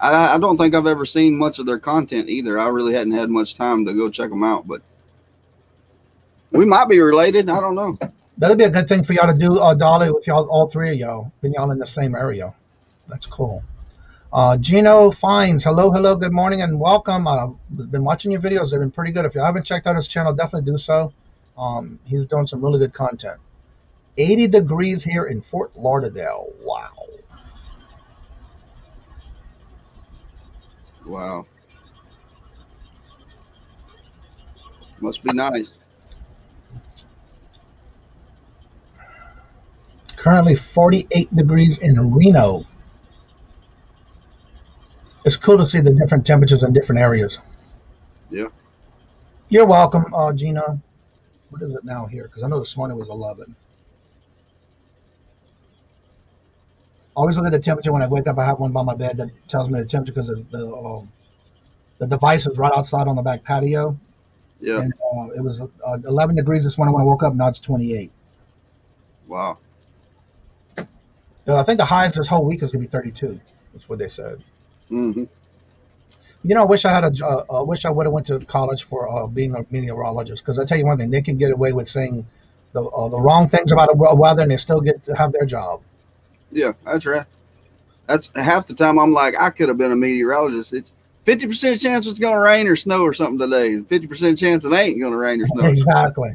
I don't think I've ever seen much of their content either. I really hadn't had much time to go check them out. But we might be related. I don't know. That'd be a good thing for y'all to do, Dolly, with y'all, all three of y'all. Been y'all in the same area. That's cool. Gino Fines, hello, good morning, and welcome. I've been watching your videos. They've been pretty good. If you haven't checked out his channel, definitely do so. He's doing some really good content. 80 degrees here in Fort Lauderdale. Wow. Wow. Must be nice. Currently 48 degrees in Reno. It's cool to see the different temperatures in different areas. Yeah. You're welcome, Gina. What is it now here? Because I know this morning was 11. Always look at the temperature when I wake up. I have one by my bed that tells me the temperature because the device is right outside on the back patio. Yeah. And it was 11 degrees this morning when I woke up. Now it's 28. Wow. I think the highs this whole week is going to be 32. That's what they said. Mm-hmm. You know, I wish I had wish I would have went to college for being a meteorologist. Because I tell you one thing, they can get away with saying the wrong things about the weather, and they still get to have their job. Yeah, that's right. That's half the time I'm like, I could have been a meteorologist. It's 50% chance it's going to rain or snow or something today, and 50% chance it ain't going to rain or snow. Exactly.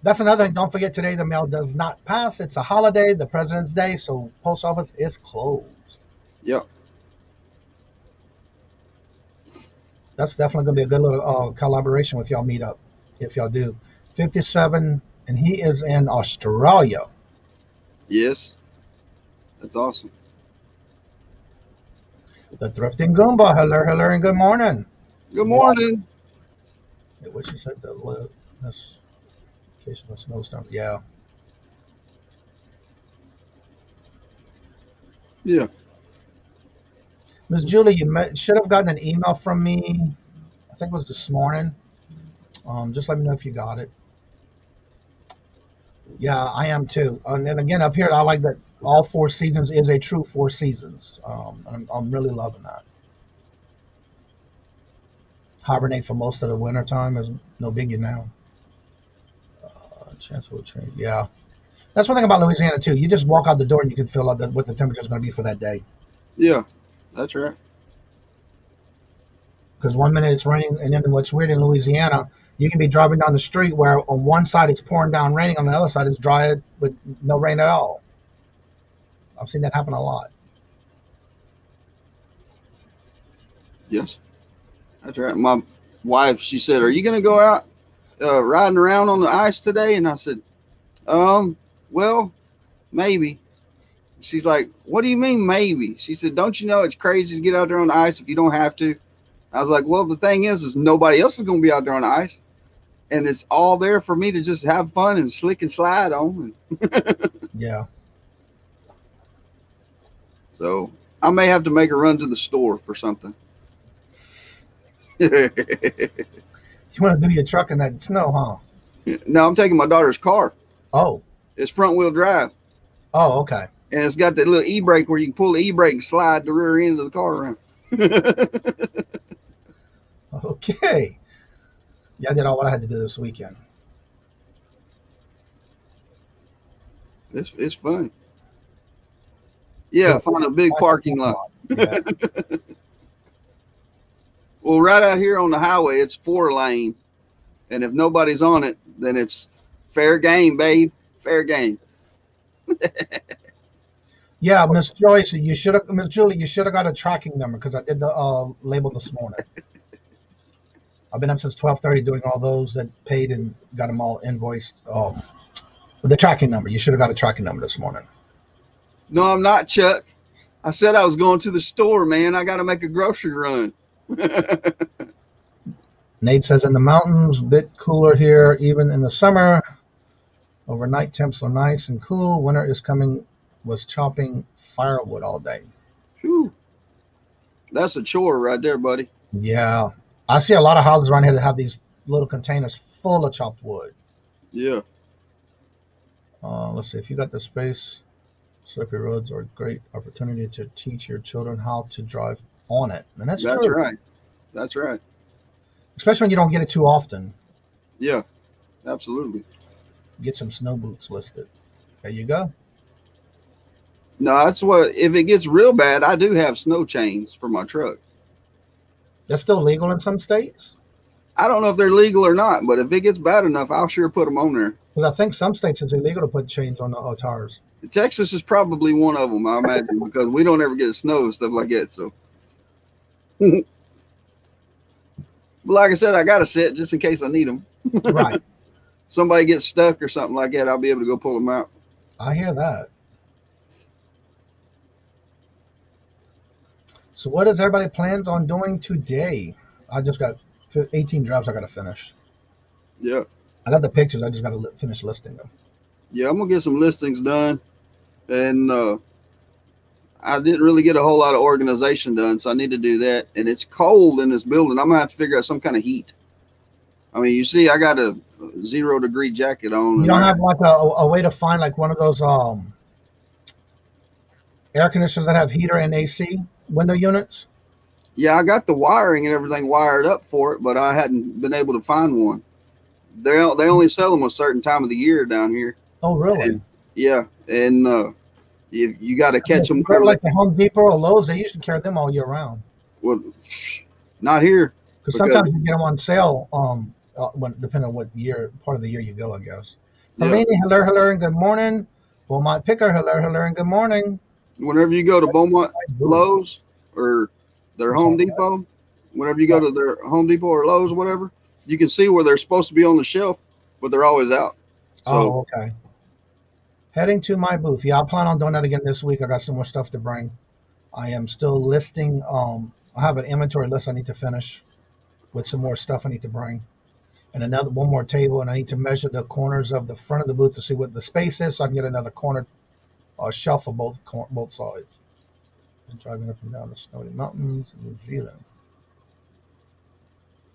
That's another thing. Don't forget, today the mail does not pass. It's a holiday, the President's Day, so post office is closed. Yep. That's definitely going to be a good little collaboration with y'all meetup, if y'all do. 57, and he is in Australia. Yes. That's awesome. The Thrifting Goomba. Hello, hello, and good morning. Good morning. Hey, what you said? This in case of a snowstorm. Yeah. Yeah. Miss Julie, you should have gotten an email from me. I think it was this morning. Just let me know if you got it. Yeah, I am too. And then again, up here, I like that all 4 seasons is a true 4 seasons. And I'm really loving that. Hibernate for most of the winter time is no biggie now. Chance will change. Yeah. That's one thing about Louisiana too. You just walk out the door and you can feel out what the temperature is going to be for that day. Yeah, that's right. Because 1 minute it's raining, and then what's weird in Louisiana, you can be driving down the street where on one side it's pouring down raining, on the other side it's dry with no rain at all. I've seen that happen a lot. Yes, that's right. My wife, she said, "Are you going to go out riding around on the ice today?" And I said, well, maybe. She's like, "What do you mean maybe?" She said, "Don't you know it's crazy to get out there on the ice if you don't have to?" I was like, "Well, the thing is nobody else is going to be out there on the ice, and it's all there for me to just have fun and slick and slide on." Yeah. So I may have to make a run to the store for something. You want to do your truck in that snow, huh? No, I'm taking my daughter's car. Oh. It's front wheel drive. Oh, okay. And it's got that little e-brake where you can pull the e-brake and slide the rear end of the car around. Okay. Yeah, I did all what I had to do this weekend. It's fun. Yeah, find a big parking lot. Yeah. Well, right out here on the highway, it's 4-lane. And if nobody's on it, then it's fair game, babe. Fair game. Yeah, Miss Joyce, Miss Julie, you should have got a tracking number because I did the label this morning. I've been up since 12:30 doing all those that paid and got them all invoiced. With the tracking number, you should have got a tracking number this morning. No, I'm not, Chuck. I said I was going to the store, man. I got to make a grocery run. Nate says in the mountains, a bit cooler here, even in the summer. Overnight temps are nice and cool. Winter is coming. Was chopping firewood all day. Whew. That's a chore right there, buddy. Yeah. I see a lot of houses around here that have these little containers full of chopped wood. Yeah. Let's see. If you got the space, slippery roads are a great opportunity to teach your children how to drive on it. And that's true. That's right. That's right. Especially when you don't get it too often. Yeah, absolutely. Get some snow boots listed. There you go. No, that's what, if it gets real bad, I do have snow chains for my truck. That's still legal in some states? I don't know if they're legal or not, but if it gets bad enough, I'll sure put them on there. Because I think some states it's illegal to put chains on the tires. Texas is probably one of them, I imagine, because we don't ever get snow and stuff like that. So, But like I said, I got a set just in case I need them. Right. Somebody gets stuck or something like that, I'll be able to go pull them out. I hear that. So what does everybody plans on doing today? I just got 18 drops I got to finish. Yeah. I got the pictures. I just got to finish listing them. Yeah, I'm going to get some listings done. And I didn't really get a whole lot of organization done, so I need to do that. And it's cold in this building. I'm going to have to figure out some kind of heat. I mean, you see, I got a 0-degree jacket on. You don't have like a way to find like one of those air conditioners that have heater and AC window units? Yeah, I got the wiring and everything wired up for it, but I hadn't been able to find one. They only sell them a certain time of the year down here. Oh, really? And, yeah, and you got to catch them. Like the Home Depot or Lowe's, they used to carry them all year round. Well, not here. Because sometimes you get them on sale. Depending on what part of the year you go, I guess. Yeah. Hello, and good morning. Beaumont Picker, hello, and good morning. Whenever you go to Beaumont, Lowe's, or their Home Depot, whenever you go to their Home Depot or Lowe's or whatever, you can see where they're supposed to be on the shelf, but they're always out. So, oh, okay. Heading to my booth. Yeah, I plan on doing that again this week. I got some more stuff to bring. I am still listing. I have an inventory list I need to finish with some more stuff I need to bring. And one more table, and I need to measure the corners of the front of the booth to see what the space is so I can get another corner shelf for both sides. And driving up and down the snowy mountains in New Zealand.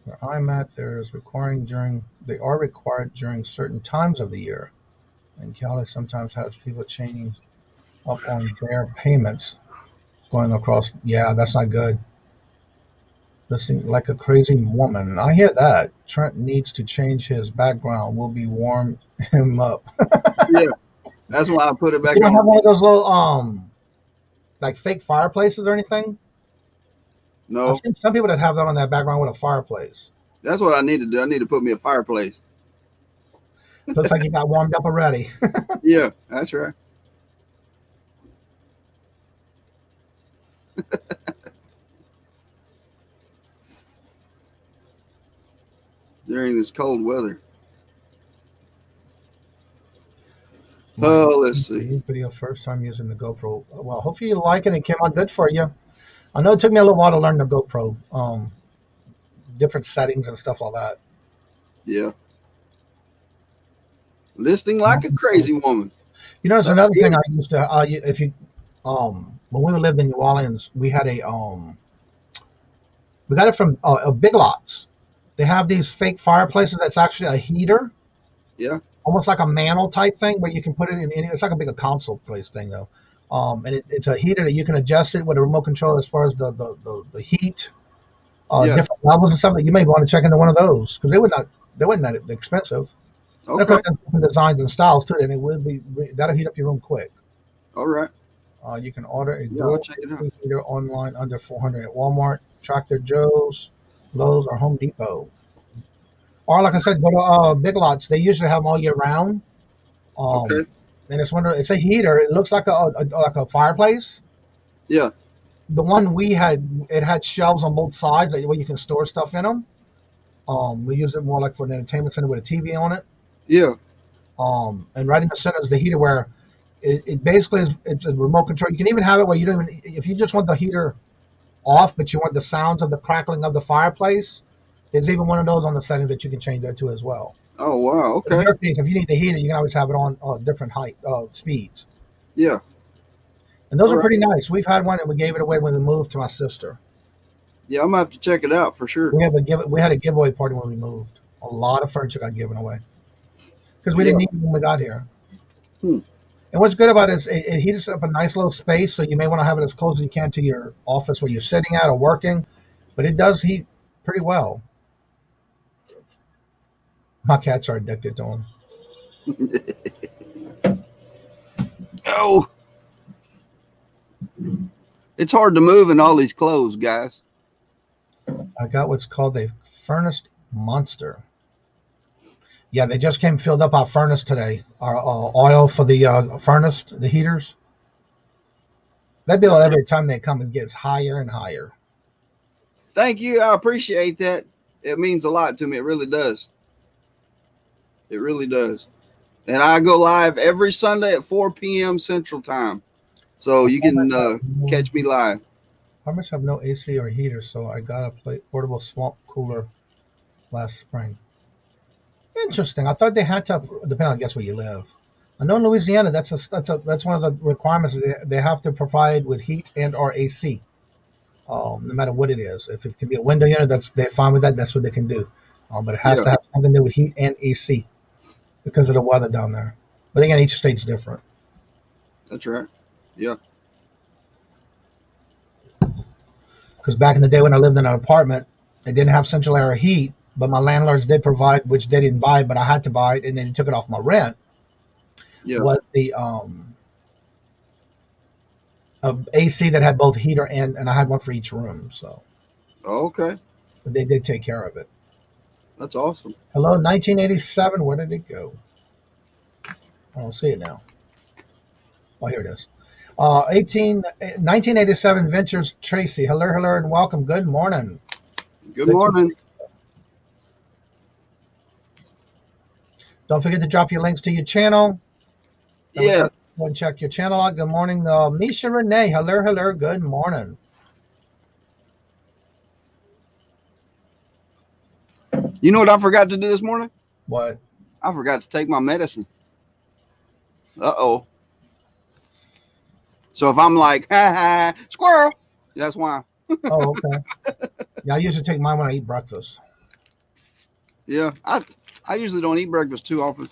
Where I'm at, they are required during certain times of the year. And Cali sometimes has people chaining up on their payments going across. Yeah, that's not good. Listening like a crazy woman. I hear that. Trent needs to change his background. We'll be warm him up. Yeah, that's why I put it back. You don't have one of those little like fake fireplaces or anything? No. I've seen some people that have that on their background with a fireplace. That's what I need to do. I need to put me a fireplace. Looks like you got warmed up already. Yeah, that's right. During this cold weather. Oh, let's see. Video first time using the GoPro. Well, hopefully you like it. It came out good for you. I know it took me a little while to learn the GoPro, different settings and stuff like that. Yeah. Listing like a crazy woman. You know, there's another thing I used to. When we lived in New Orleans, we had we got it from Big Lots. They have these fake fireplaces that's actually a heater. Yeah. Almost like a mantle type thing where you can put it in. It's like a big console place thing though. And it's a heater that you can adjust it with a remote control as far as the heat, different levels and stuff. That you may want to check into one of those because they weren't that expensive. Okay. And of course, there's different designs and styles too, and that'll heat up your room quick. All right. You can order a heater online under $400 at Walmart, Tractor Joe's, Lowe's, or Home Depot. Or like I said, go to Big Lots. They usually have them all year round. Okay. And it's a heater. It looks like a fireplace. Yeah. The one we had, it had shelves on both sides where you can store stuff in them. We use it more like for an entertainment center with a TV on it. Yeah. And right in the center is the heater where it basically it's a remote control. You can even have it where you don't even, if you just want the heater off, but you want the sounds of the crackling of the fireplace, there's even one of those on the settings that you can change that to as well. Oh, wow. Okay. In your case, if you need the heater, you can always have it on different speeds. Yeah. And those are pretty nice. We've had one and we gave it away when we moved to my sister. Yeah, I'm gonna have to check it out for sure. We had a giveaway party when we moved. A lot of furniture got given away because we didn't need it when we got here. And what's good about it is it heats up a nice little space, so you may want to have it as close as you can to your office where you're sitting at or working, but it does heat pretty well. My cats are addicted to them. Oh, it's hard to move in all these clothes, guys. I got what's called a furnace monster. Yeah, they just came filled up our furnace today. Our oil for the furnace, the heaters. That bill every time they come, it gets higher and higher. Thank you. I appreciate that. It means a lot to me. It really does. It really does. And I go live every Sunday at 4 p.m. Central Time. So you can catch me live. Farmers have no AC or heater, so I got a portable swamp cooler last spring. Interesting. I thought they had to, depending on, I guess, where you live. I know in Louisiana, that's one of the requirements. They have to provide with heat and or AC, no matter what it is. If it can be a window unit, they're fine with that. That's what they can do. But it has to have something to do with heat and AC because of the weather down there. But again, each state's different. That's right. Yeah. Because back in the day when I lived in an apartment, they didn't have central air heat, but my landlords did provide, which they didn't buy, but I had to buy it, and then they took it off my rent. Yeah. Was the AC that had both heater and I had one for each room. So. Oh, okay. But they did take care of it. That's awesome. Hello, 1987. Where did it go? I don't see it now. Oh, here it is. 1987 Ventures Tracy. Hello, and welcome. Good morning. Good morning. Don't forget to drop your links to your channel. Yeah. Go and check your channel out. Good morning, Misha Renee. Hello. Good morning. You know what I forgot to do this morning? What? I forgot to take my medicine. Uh-oh. So if I'm like, ha ha, squirrel, that's why. Oh, okay. Yeah, I usually take mine when I eat breakfast. Yeah, I usually don't eat breakfast too often.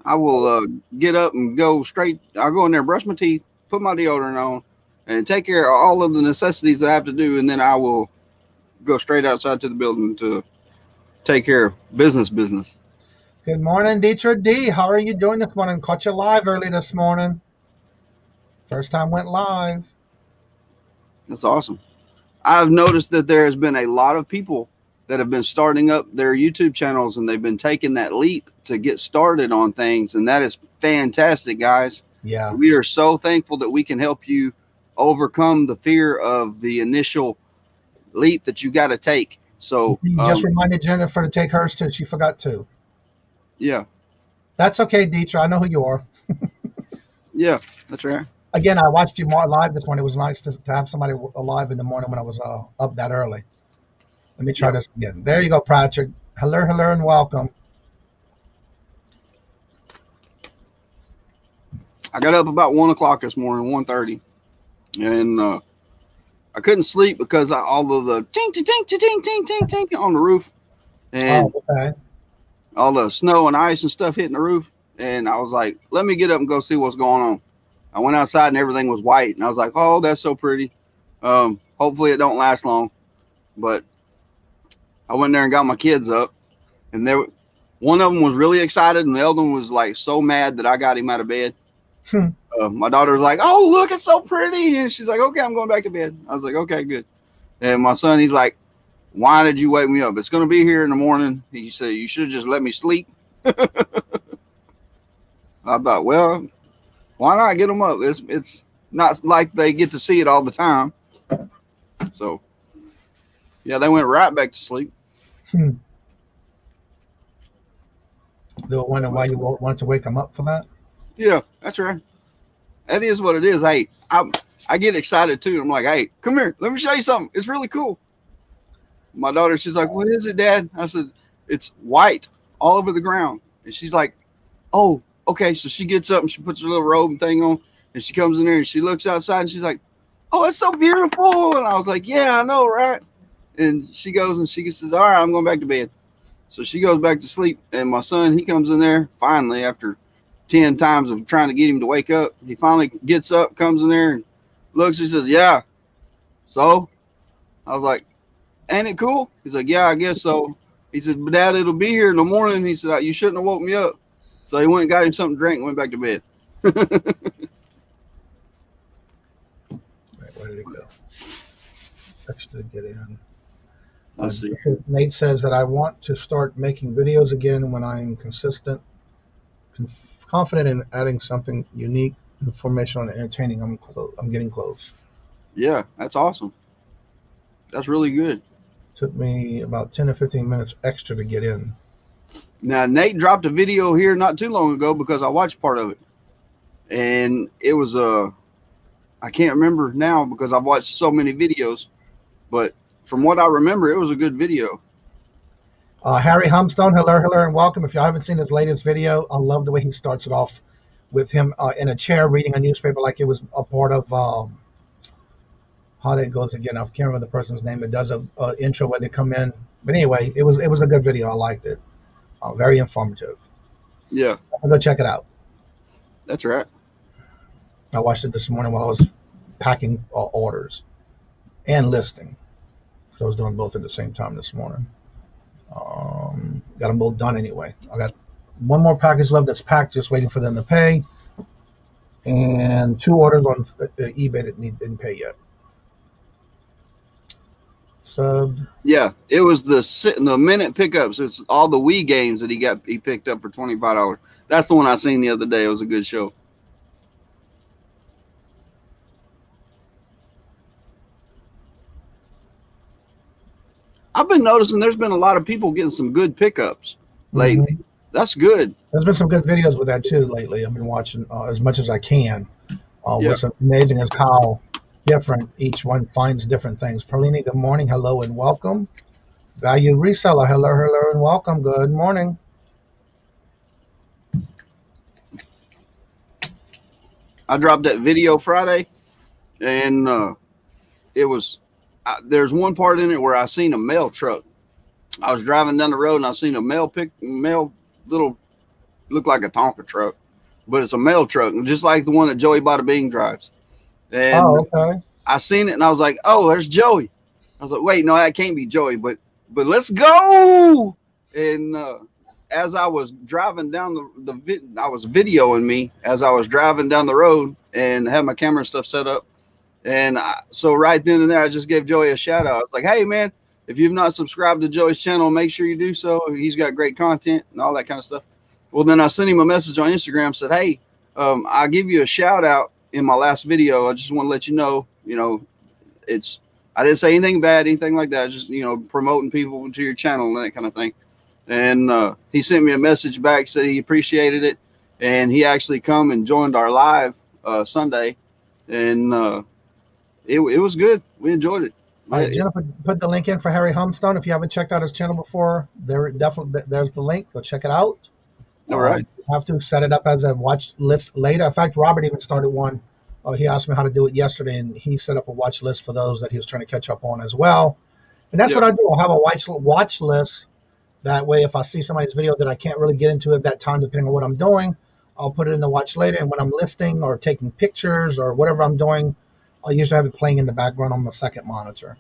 I will get up and go straight. I'll go in there, brush my teeth, put my deodorant on, and take care of all of the necessities that I have to do, and then I will go straight outside to the building to take care of business. Good morning, Deetra D. How are you doing this morning? Caught you live early this morning. First time went live. That's awesome. I've noticed that there has been a lot of people that have been starting up their YouTube channels, and they've been taking that leap to get started on things. And that is fantastic, guys. Yeah. We are so thankful that we can help you overcome the fear of the initial leap that you got to take. So you just reminded Jennifer to take hers too. She forgot to. Yeah. That's okay, Deetra. I know who you are. Yeah, that's right. Again, I watched you more live this morning. It was nice to have somebody alive in the morning when I was up that early. Let me try this again. There you go, Patrick. Hello, and welcome. I got up about 1 o'clock this morning, 1:30, and I couldn't sleep because all of the ting on the roof, and all the snow and ice and stuff hitting the roof. And I was like, let me get up and go see what's going on. I went outside and everything was white, and I was like, oh, that's so pretty. Hopefully it don't last long, but I went there and got my kids up, and one of them was really excited, and the other one was like so mad that I got him out of bed. My daughter was like, oh, look, it's so pretty. And she's like, okay, I'm going back to bed. I was like, okay, good. And my son, he's like, why did you wake me up? It's going to be here in the morning. He said, you should have just let me sleep. I thought, well, why not get them up? It's not like they get to see it all the time. So, yeah, they went right back to sleep. They were wondering why you wanted to wake them up for that? Yeah, that's right. That is what it is. Hey, I get excited too. I'm like, hey, come here. Let me show you something. It's really cool. My daughter, she's like, what is it, Dad? I said, it's white all over the ground. And she's like, oh, okay. So she gets up and she puts her little robe and thing on, and she comes in there and she looks outside and she's like, oh, it's so beautiful. And I was like, yeah, I know, right? And she goes and she says, all right, I'm going back to bed. So she goes back to sleep. And my son, he comes in there finally after 10 times of trying to get him to wake up. He finally gets up, comes in there and looks. He says, yeah. So I was like, ain't it cool? He's like, yeah, I guess so. He said, but Dad, it'll be here in the morning. He said, you shouldn't have woke me up. So he went and got him something to drink and went back to bed. Right, where did it go? Actually, get in. Let's see. Nate says that I want to start making videos again when I'm consistent, confident in adding something unique, informational, and entertaining. I'm getting close. Yeah, that's awesome. That's really good. Took me about 10 to 15 minutes extra to get in. Now, Nate dropped a video here not too long ago because I watched part of it. And it was I can't remember now because I've watched so many videos. But from what I remember, it was a good video. Harry Humstone, hello, and welcome. If you haven't seen his latest video, I love the way he starts it off with him in a chair reading a newspaper like it was a part of, how that goes again. I can't remember the person's name. It does a intro where they come in. But anyway, it was a good video. I liked it. Very informative. Yeah. I'll go check it out. That's right. I watched it this morning while I was packing orders and listing. So I was doing both at the same time this morning. Got them both done anyway. I got one more package left that's packed, just waiting for them to pay. And 2 orders on eBay that didn't pay yet. Subbed. Yeah, it was the minute pickups. It's all the Wii games that he picked up for $25. That's the one I seen the other day. It was a good show. I've been noticing there's been a lot of people getting some good pickups lately. Mm-hmm. That's good. There's been some good videos with that too lately. I've been watching as much as I can. What's amazing is how different each one finds different things. Perlini, good morning, hello and welcome. Value Reseller, hello and welcome. Good morning. I dropped that video Friday, and it was. There's one part in it where I seen a mail truck. I was driving down the road and I seen a mail little, looked like a Tonka truck, but it's a mail truck, just like the one that Joey Bada Bing drives. And okay. I seen it and I was like, oh, there's Joey. I was like, wait, no, that can't be Joey, but let's go. And as I was driving down I was videoing me as I was driving down the road and had my camera and stuff set up. And so right then and there, I just gave Joey a shout out. I was like, hey, man, if you've not subscribed to Joey's channel, make sure you do so. He's got great content and all that kind of stuff. Well, then I sent him a message on Instagram, said, hey, I'll give you a shout out in my last video. I just want to let you know, I didn't say anything bad, anything like that. Just, promoting people to your channel and that kind of thing. And he sent me a message back, said he appreciated it. And he actually come and joined our live Sunday. And it was good. We enjoyed it. All right, Jennifer, put the link in for Harry Humstone. If you haven't checked out his channel before, there's the link. Go check it out. All right. You have to set it up as a watch list later. In fact, Robert even started one. He asked me how to do it yesterday, and he set up a watch list for those that he was trying to catch up on as well. And that's what I do. I'll have a watch list. That way, if I see somebody's video that I can't really get into at that time, depending on what I'm doing, I'll put it in the watch later. And when I'm listing or taking pictures or whatever I'm doing, I usually have it playing in the background on the second monitor.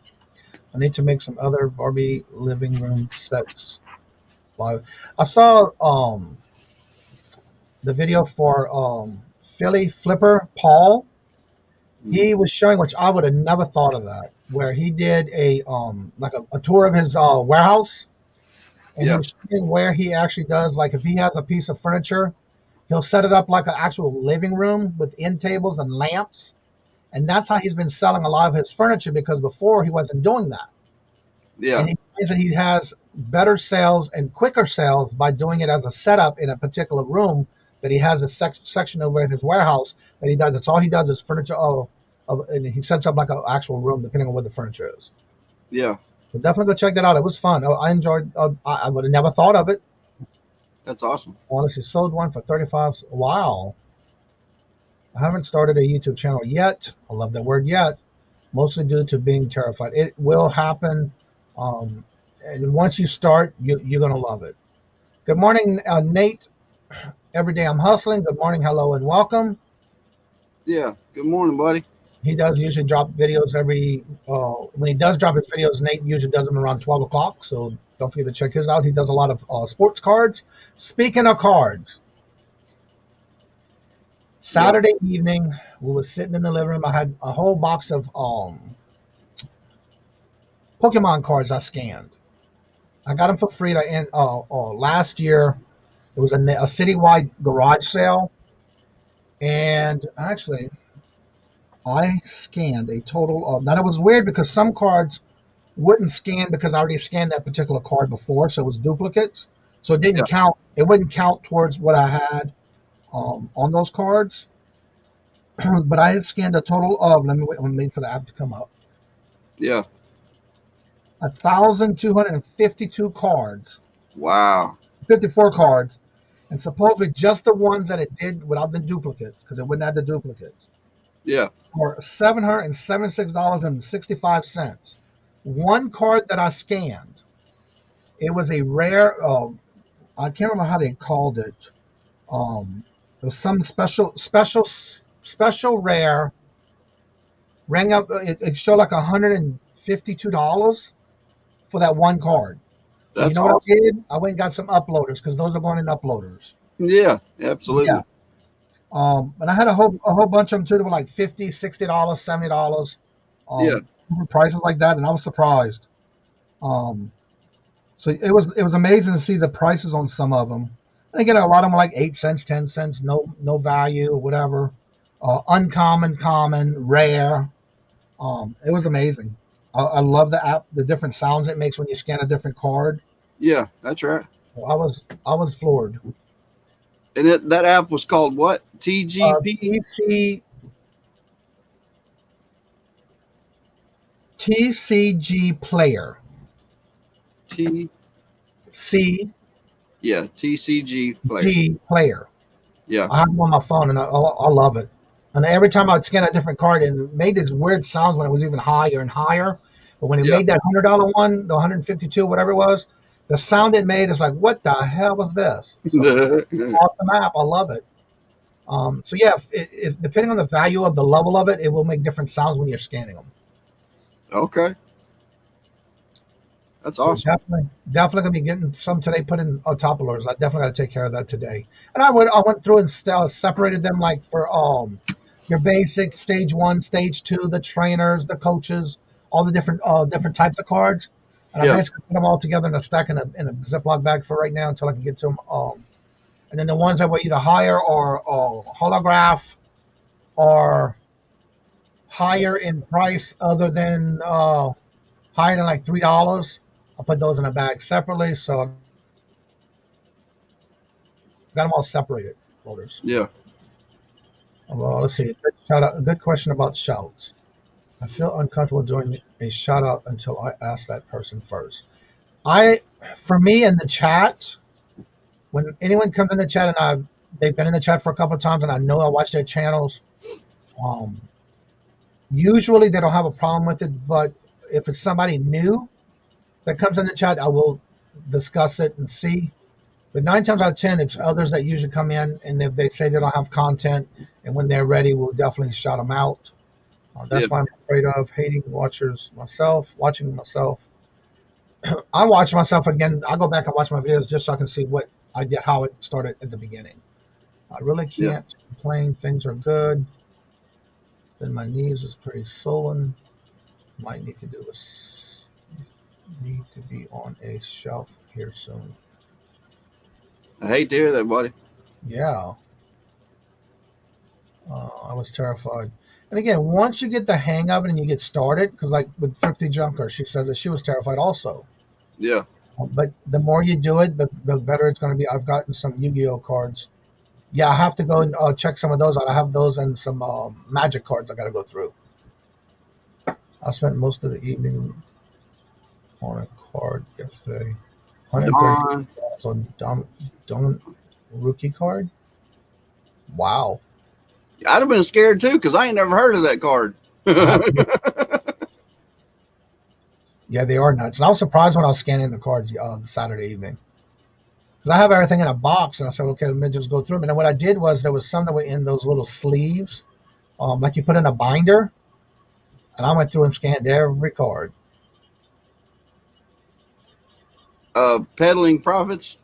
I need to make some other Barbie living room sets live. I saw the video for Philly Flipper Paul. He was showing, which I would have never thought of that, where he did a tour of his warehouse, and he was showing where he actually does, like if he has a piece of furniture, he'll set it up like an actual living room with end tables and lamps. And that's how he's been selling a lot of his furniture, because before he wasn't doing that. Yeah. And he finds that he has better sales and quicker sales by doing it as a setup in a particular room that he has a section over in his warehouse that he does. That's all he does is furniture. And he sets up like an actual room depending on what the furniture is. Yeah. So definitely go check that out. It was fun. I enjoyed. I would have never thought of it. That's awesome. Honestly, sold one for $35. Wow. I haven't started a YouTube channel yet. I love that word yet, mostly due to being terrified. It will happen. And once you start, you're going to love it. Good morning, Nate. Every day I'm hustling. Good morning, hello, and welcome. Yeah, good morning, buddy. He does usually drop videos when he does drop his videos, Nate usually does them around 12 o'clock. So don't forget to check his out. He does a lot of sports cards. Speaking of cards, Saturday evening, we were sitting in the living room. I had a whole box of Pokemon cards I scanned. I got them for free. Last year, it was a citywide garage sale. And actually, I scanned a total of... Now, that was weird because some cards wouldn't scan because I already scanned that particular card before, so it was duplicates. So it didn't count. It wouldn't count towards what I had on those cards. But I had scanned a total of, let me wait for the app to come up. Yeah. 1,252 cards. Wow. 54 cards. And supposedly just the ones that it did without the duplicates, because it wouldn't have the duplicates. Yeah. For $776.65. One card that I scanned, it was a rare, I can't remember how they called it. It was some special rare. Rang up, it showed like $152 for that one card. So That's you know awesome. what I did? I went and got some uploaders because those are going in uploaders. Yeah, absolutely. Yeah. But I had a whole bunch of them too. They were like $50, $60, $70. Yeah. Prices like that, and I was surprised. So it was amazing to see the prices on some of them. And again, a lot of them were like 8 cents, 10 cents, no value or whatever. Uncommon, common, rare. It was amazing. I love the app, the different sounds it makes when you scan a different card. Yeah, that's right. I was floored. And that app was called what? TGP? TCG Player. TCG Player. G Player. Yeah. I have them on my phone, and I love it. And every time I'd scan a different card, it made these weird sounds when it was even higher and higher. But when it made that $100 one, the 152, whatever it was, the sound it made is like, what the hell was this? So, awesome app. I love it. So yeah, if depending on the value of the level of it, it will make different sounds when you're scanning them. Okay. That's awesome. Definitely gonna be getting some today put in on top of orders. I definitely got to take care of that today. And I went through and separated them like for your basic stage 1, stage 2, the trainers, the coaches, all the different types of cards. And I basically put them all together in a stack in a Ziploc bag for right now until I can get to them. And then the ones that were either higher or holograph or higher in price, other than higher than like $3, I'll put those in a bag separately. So I got them all separated, loaders. Yeah. Well, let's see. A good question about shouts. I feel uncomfortable doing a shout out until I ask that person first. For me in the chat, when anyone comes in the chat and they've been in the chat for a couple of times and I know I watch their channels, usually they don't have a problem with it, but if it's somebody new that comes in the chat, I will discuss it and see. But 9 times out of 10, it's others that usually come in, and if they say they don't have content, and when they're ready, we'll definitely shout them out. That's why I'm afraid of watching myself. I watch myself again. I go back and watch my videos just so I can see what I did, how it started at the beginning. I really can't complain. Things are good. Then my knees is pretty swollen. Might need to be on a shelf here soon. I hate to hear that, buddy. Yeah. I was terrified. And again, once you get the hang of it and you get started, because like with Thrifty Junker, she said that she was terrified also. Yeah. But the more you do it, the better it's going to be. I've gotten some Yu-Gi-Oh cards. Yeah, I have to go and check some of those out. I have those and some Magic cards I got to go through. I spent most of the evening on a card yesterday. $130 on Don rookie card. Wow. I'd have been scared too because I ain't never heard of that card. Yeah, they are nuts. And I was surprised when I was scanning the cards the Saturday evening. Because I have everything in a box, and I said, okay, let me just go through them. And then what I did was there was some that were in those little sleeves, like you put in a binder. And I went through and scanned every card. Peddling profits?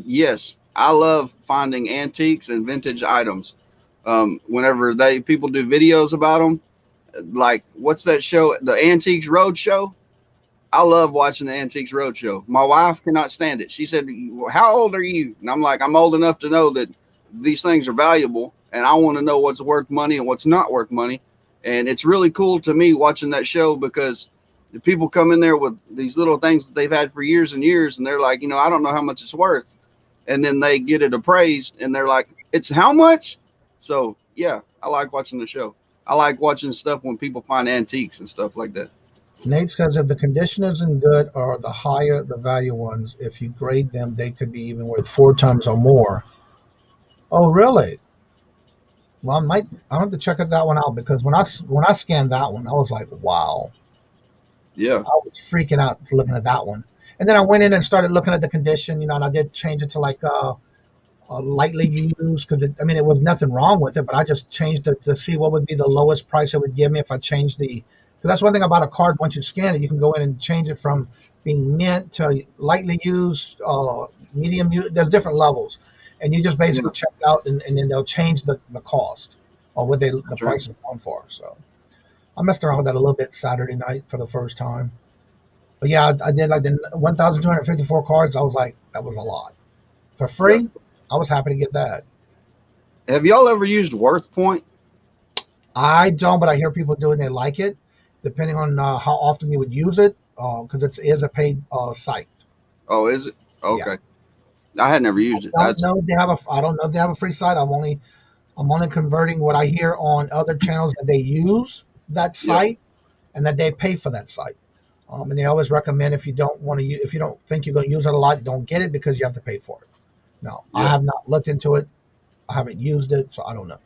Yes. I love finding antiques and vintage items. Whenever people do videos about them, like what's that show, the Antiques Roadshow? I love watching the Antiques Roadshow. My wife cannot stand it. She said, how old are you? And I'm like, I'm old enough to know that these things are valuable, and I want to know what's worth money and what's not worth money. And it's really cool to me watching that show because The people come in there with these little things that they've had for years and years, and they're like, I don't know how much it's worth. And then they get it appraised, and they're like, it's how much? So, yeah, I like watching the show. I like watching stuff when people find antiques and stuff like that. Nate says if the condition isn't good or the higher the value ones, if you grade them, they could be even worth 4 times or more. Oh, really? Well, I have to check that one out, because when I scanned that one, I was like, wow. Yeah. I was freaking out looking at that one. And then I went in and started looking at the condition, and I did change it to like lightly used, because it was nothing wrong with it, but I just changed it to see what would be the lowest price it would give me if I changed because that's one thing about a card. Once you scan it, you can go in and change it from being mint to lightly used, medium used. There's different levels, and you just basically check it out, and then they'll change the cost or what the price is on for. So I messed around with that a little bit Saturday night for the first time. But yeah, I did like the 1,254 cards. I was like, that was a lot. For free, I was happy to get that. Have y'all ever used WorthPoint? I don't, but I hear people do it and they like it, depending on how often you would use it, because it is a paid site. Oh, is it? Okay. Yeah. I had never used it. I don't know if they have a free site. I'm only converting what I hear on other channels that they use that site and that they pay for that site. And they always recommend if you don't think you're going to use it a lot, don't get it because you have to pay for it. No, I have not looked into it. I haven't used it, so I don't know.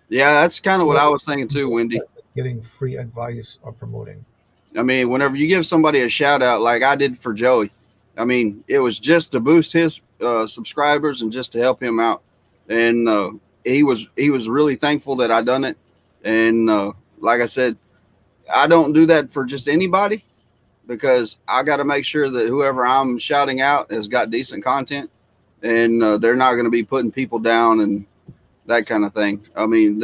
Yeah, that's kind of what I was thinking too, Wendy. Getting free advice or promoting. I mean, whenever you give somebody a shout out, like I did for Joey, I mean, it was just to boost his subscribers and just to help him out. And he was really thankful that I done it. And like I said, I don't do that for just anybody, because I got to make sure that whoever I'm shouting out has got decent content, and they're not going to be putting people down and that kind of thing. I mean,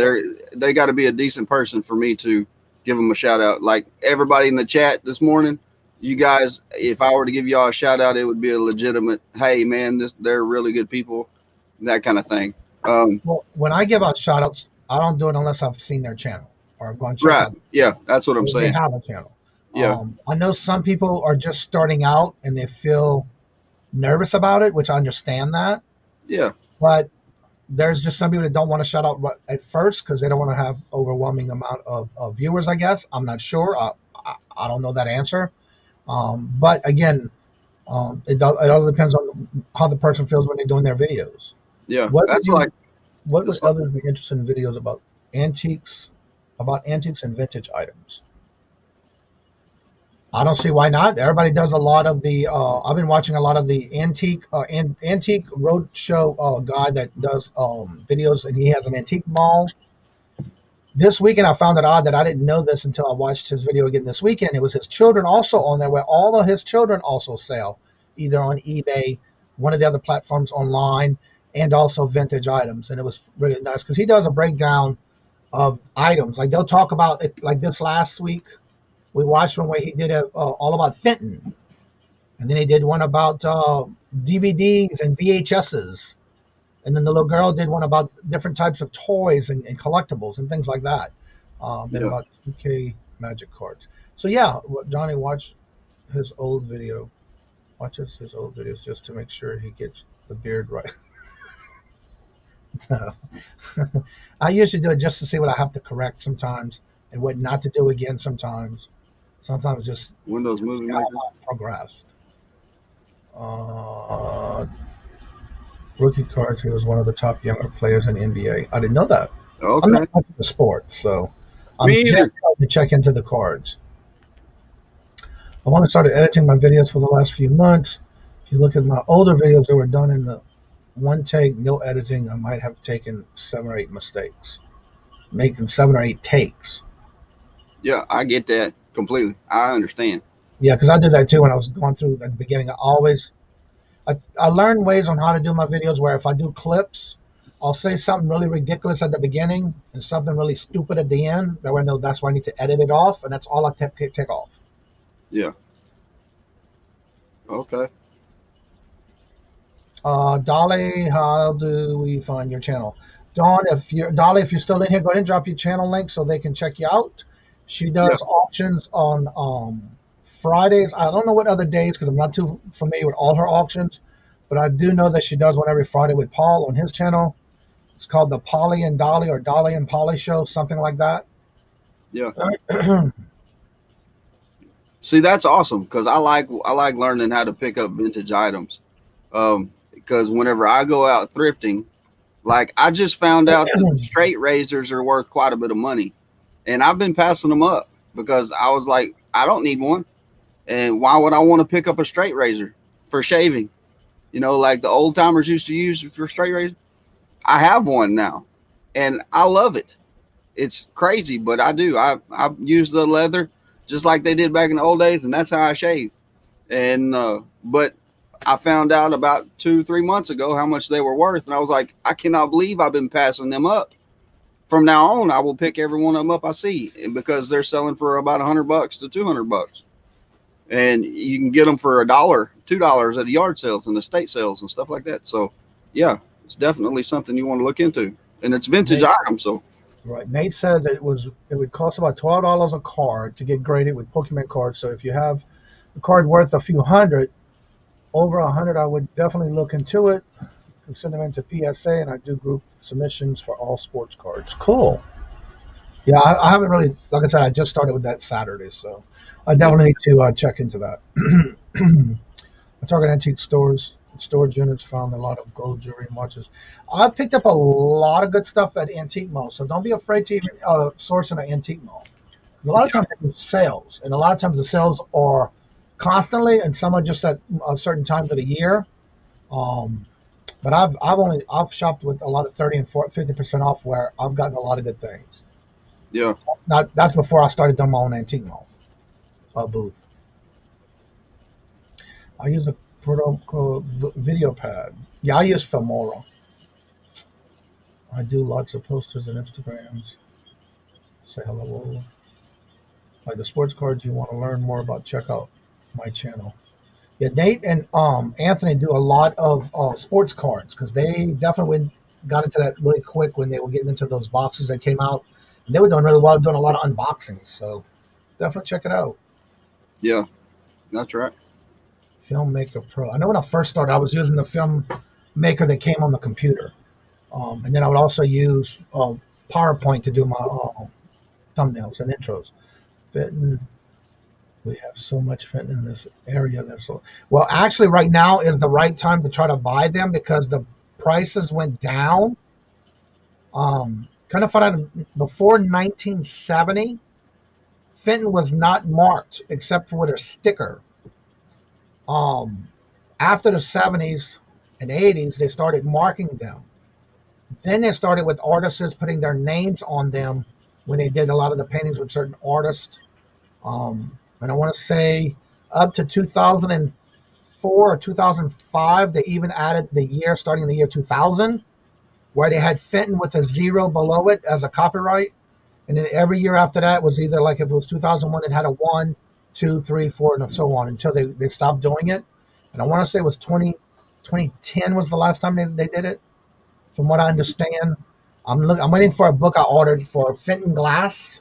they got to be a decent person for me to give them a shout out. Like everybody in the chat this morning, you guys, if I were to give y'all a shout out, it would be a legitimate, hey man, they're really good people, that kind of thing. Well, when I give out shout outs, I don't do it unless I've seen their channel or I've gone check out. Yeah, that's what I'm saying. They have a channel. Yeah. I know some people are just starting out and they feel nervous about it, which I understand that. Yeah. But there's just some people that don't want to shout out at first because they don't want to have overwhelming amount of viewers, I guess. I'm not sure. I don't know that answer. But again, it all depends on how the person feels when they're doing their videos. Yeah. What would others be interested in videos about antiques and vintage items? I don't see why not. Everybody does a lot of the. I've been watching a lot of the antique roadshow guy that does videos, and he has an antique mall. This weekend, I found it odd that I didn't know this until I watched his video again this weekend. It was his children also on there, where all of his children also sell, either on eBay, one of the other platforms online, and also vintage items. And it was really nice because he does a breakdown of items. Like they'll talk about it, like this last week. We watched one where he did all about Fenton. And then he did one about DVDs and VHSs. And then the little girl did one about different types of toys and collectibles and things like that. And about 2K magic cards. So yeah, Johnny, watch his old video. Watches his old videos just to make sure he gets the beard right. No. I usually do it just to see what I have to correct sometimes and what not to do again sometimes. Sometimes just Windows Movie Maker progressed. Rookie cards. He was one of the top younger players in the NBA. I didn't know that. Okay. I'm not into the sports, so I'm trying to check into the cards. I want to start editing my videos for the last few months. If you look at my older videos that were done in the one take, no editing, I might have taken 7 or 8 mistakes, making 7 or 8 takes. Yeah, I get that completely. I understand. Yeah, because I did that too when I was going through at the beginning. I learned ways on how to do my videos where if I do clips, I'll say something really ridiculous at the beginning and something really stupid at the end. That way I know that's where I need to edit it off, and that's all I take off. Yeah. Okay. Dolly, how do we find your channel? Dolly, if you're still in here, go ahead and drop your channel link so they can check you out. She does auctions on Fridays. I don't know what other days because I'm not too familiar with all her auctions, but I do know that she does one every Friday with Paul on his channel. It's called the Polly and Dolly or Dolly and Polly Show, something like that. Yeah. See, that's awesome because I like learning how to pick up vintage items. Because whenever I go out thrifting, like I just found out that straight razors are worth quite a bit of money, and I've been passing them up because I was like, I don't need one, and why would I want to pick up a straight razor for shaving? You know, like the old timers used to use for straight razor. I have one now, and I love it. It's crazy, but I do. I use the leather just like they did back in the old days, and that's how I shave. And but I found out about 2-3 months ago how much they were worth, and I was like, I cannot believe I've been passing them up. From now on, I will pick every one of them up I see, and because they're selling for about $100 to $200, and you can get them for $1, $2 at the yard sales and estate sales and stuff like that. So, yeah, it's definitely something you want to look into, and it's vintage items. So, right, Nate said that it would cost about $12 a card to get graded with Pokemon cards. So if you have a card worth a few hundred. Over 100, I would definitely look into it. You can send them into PSA, and I do group submissions for all sports cards. Cool. Yeah, I haven't really, like I said, I just started with that Saturday, so I definitely need to check into that. I target antique stores, storage units, found a lot of gold jewelry and watches. I picked up a lot of good stuff at Antique Mall, so don't be afraid to even source in an Antique Mall. Because a lot of times they do sales, and a lot of times the sales are constantly, and some are just at certain times of the year. But I've shopped with a lot of 30 and 50% off where I've gotten a lot of good things. Yeah. That's before I started doing my own Antique Mall booth. I use a video pad. Yeah, I use Fimora. I do lots of posters and Instagrams. Say hello. Like the sports cards you want to learn more about, check out my channel. Yeah, Nate and Anthony do a lot of sports cards because they definitely got into that really quick when they were getting into those boxes that came out. And they were doing really well, doing a lot of unboxings. So definitely check it out. Yeah, that's right. Filmmaker Pro. I know when I first started, I was using the Filmmaker that came on the computer. And then I would also use PowerPoint to do my thumbnails and intros. Fitting. We have so much fitting in this area. Well, actually, right now is the right time to try to buy them because the prices went down. Kind of found out before 1970, Fenton was not marked except for with a sticker. After the 70s and 80s, they started marking them. Then they started with artists putting their names on them when they did a lot of the paintings with certain artists. And I want to say up to 2004 or 2005, they even added the year, starting in the year 2000, where they had Fenton with a 0 below it as a copyright. And then every year after that was either like if it was 2001, it had a 1, 2, 3, 4, and so on until they stopped doing it. And I want to say it was 2010 was the last time they did it, from what I understand. I'm waiting for a book I ordered for Fenton glass.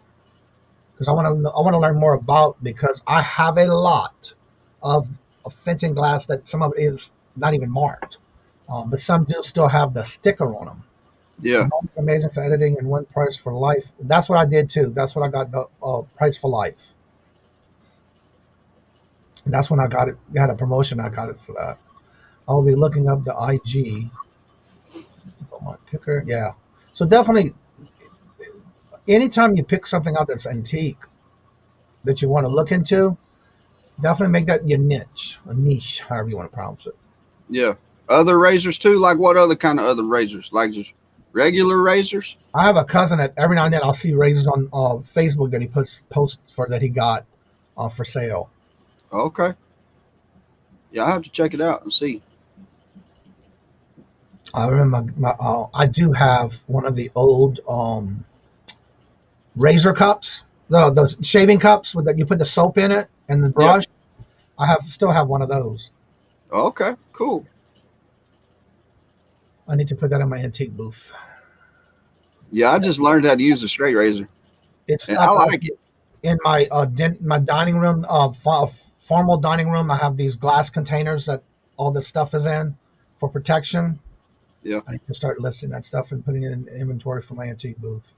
Because I want to learn more about, because I have a lot of Fenton glass that some of it is not even marked, but some do still have the sticker on them. Yeah, it's amazing for editing and one price for life. That's what I did too. That's what I got, the price for life. And that's when I got it. You had a promotion. I got it for that. I'll be looking up the IG. Picker. Yeah. So definitely. Anytime you pick something out that's antique that you want to look into, definitely make that your niche, or niche, however you want to pronounce it. Yeah. Other razors too? Like what other kind of other razors? Like just regular razors? I have a cousin that every now and then I'll see razors on Facebook that he posts for that he got for sale. Okay. Yeah, I have to check it out and see. I remember I do have one of the old razor cups, the shaving cups with that you put the soap in it and the brush. Yep. I still have one of those. Okay, cool. I need to put that in my antique booth. Yeah, I just learned how to use a straight razor. I like it. in my my dining room, formal dining room, I have these glass containers that all this stuff is in for protection. Yeah. I need to start listing that stuff and putting it in inventory for my antique booth.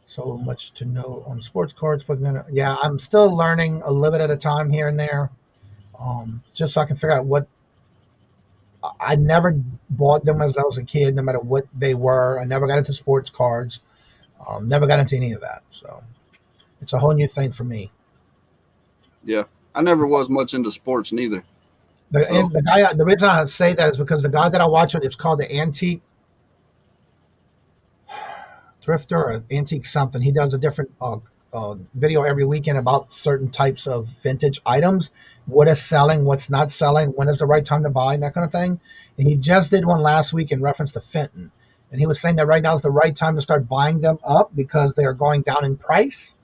So much to know on sports cards. Yeah, I'm still learning a little bit at a time here and there, just so I can figure out what. I never bought them as I was a kid, no matter what they were. I never got into sports cards. Never got into any of that. So it's a whole new thing for me. Yeah, I never was much into sports neither. The reason I say that is because the guy that I watch it's called the Antique Thrifter or Antique something. He does a different video every weekend about certain types of vintage items, what is selling, what's not selling, when is the right time to buy, and that kind of thing. And he just did one last week in reference to Fenton. And he was saying that right now is the right time to start buying them up because they are going down in price.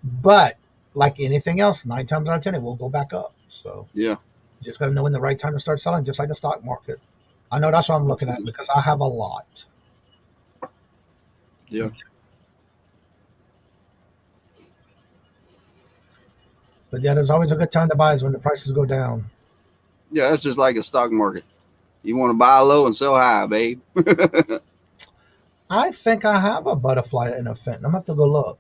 But like anything else, 9 times out of 10, it will go back up. So yeah, you just got to know when the right time to start selling, just like the stock market. I know that's what I'm looking at because I have a lot. Yeah. But yeah, there's always a good time to buy is when the prices go down. Yeah, that's just like a stock market. You want to buy low and sell high, babe. I think I have a butterfly in a Fenton. I'm going to have to go look.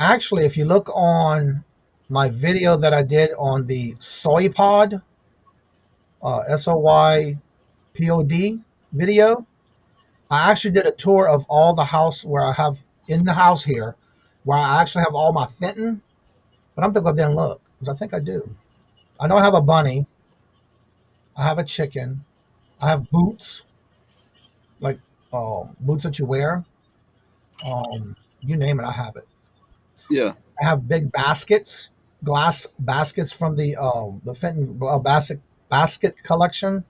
Actually, if you look on my video that I did on the Soy Pod, SOYPOD video, I actually did a tour of all the house where I have in the house here, where I actually have all my Fenton. But I'm going to go up there and look because I think I do. I know I have a bunny. I have a chicken. I have boots, like boots that you wear. You name it, I have it. Yeah. I have big baskets, glass baskets from the Fenton basket collection.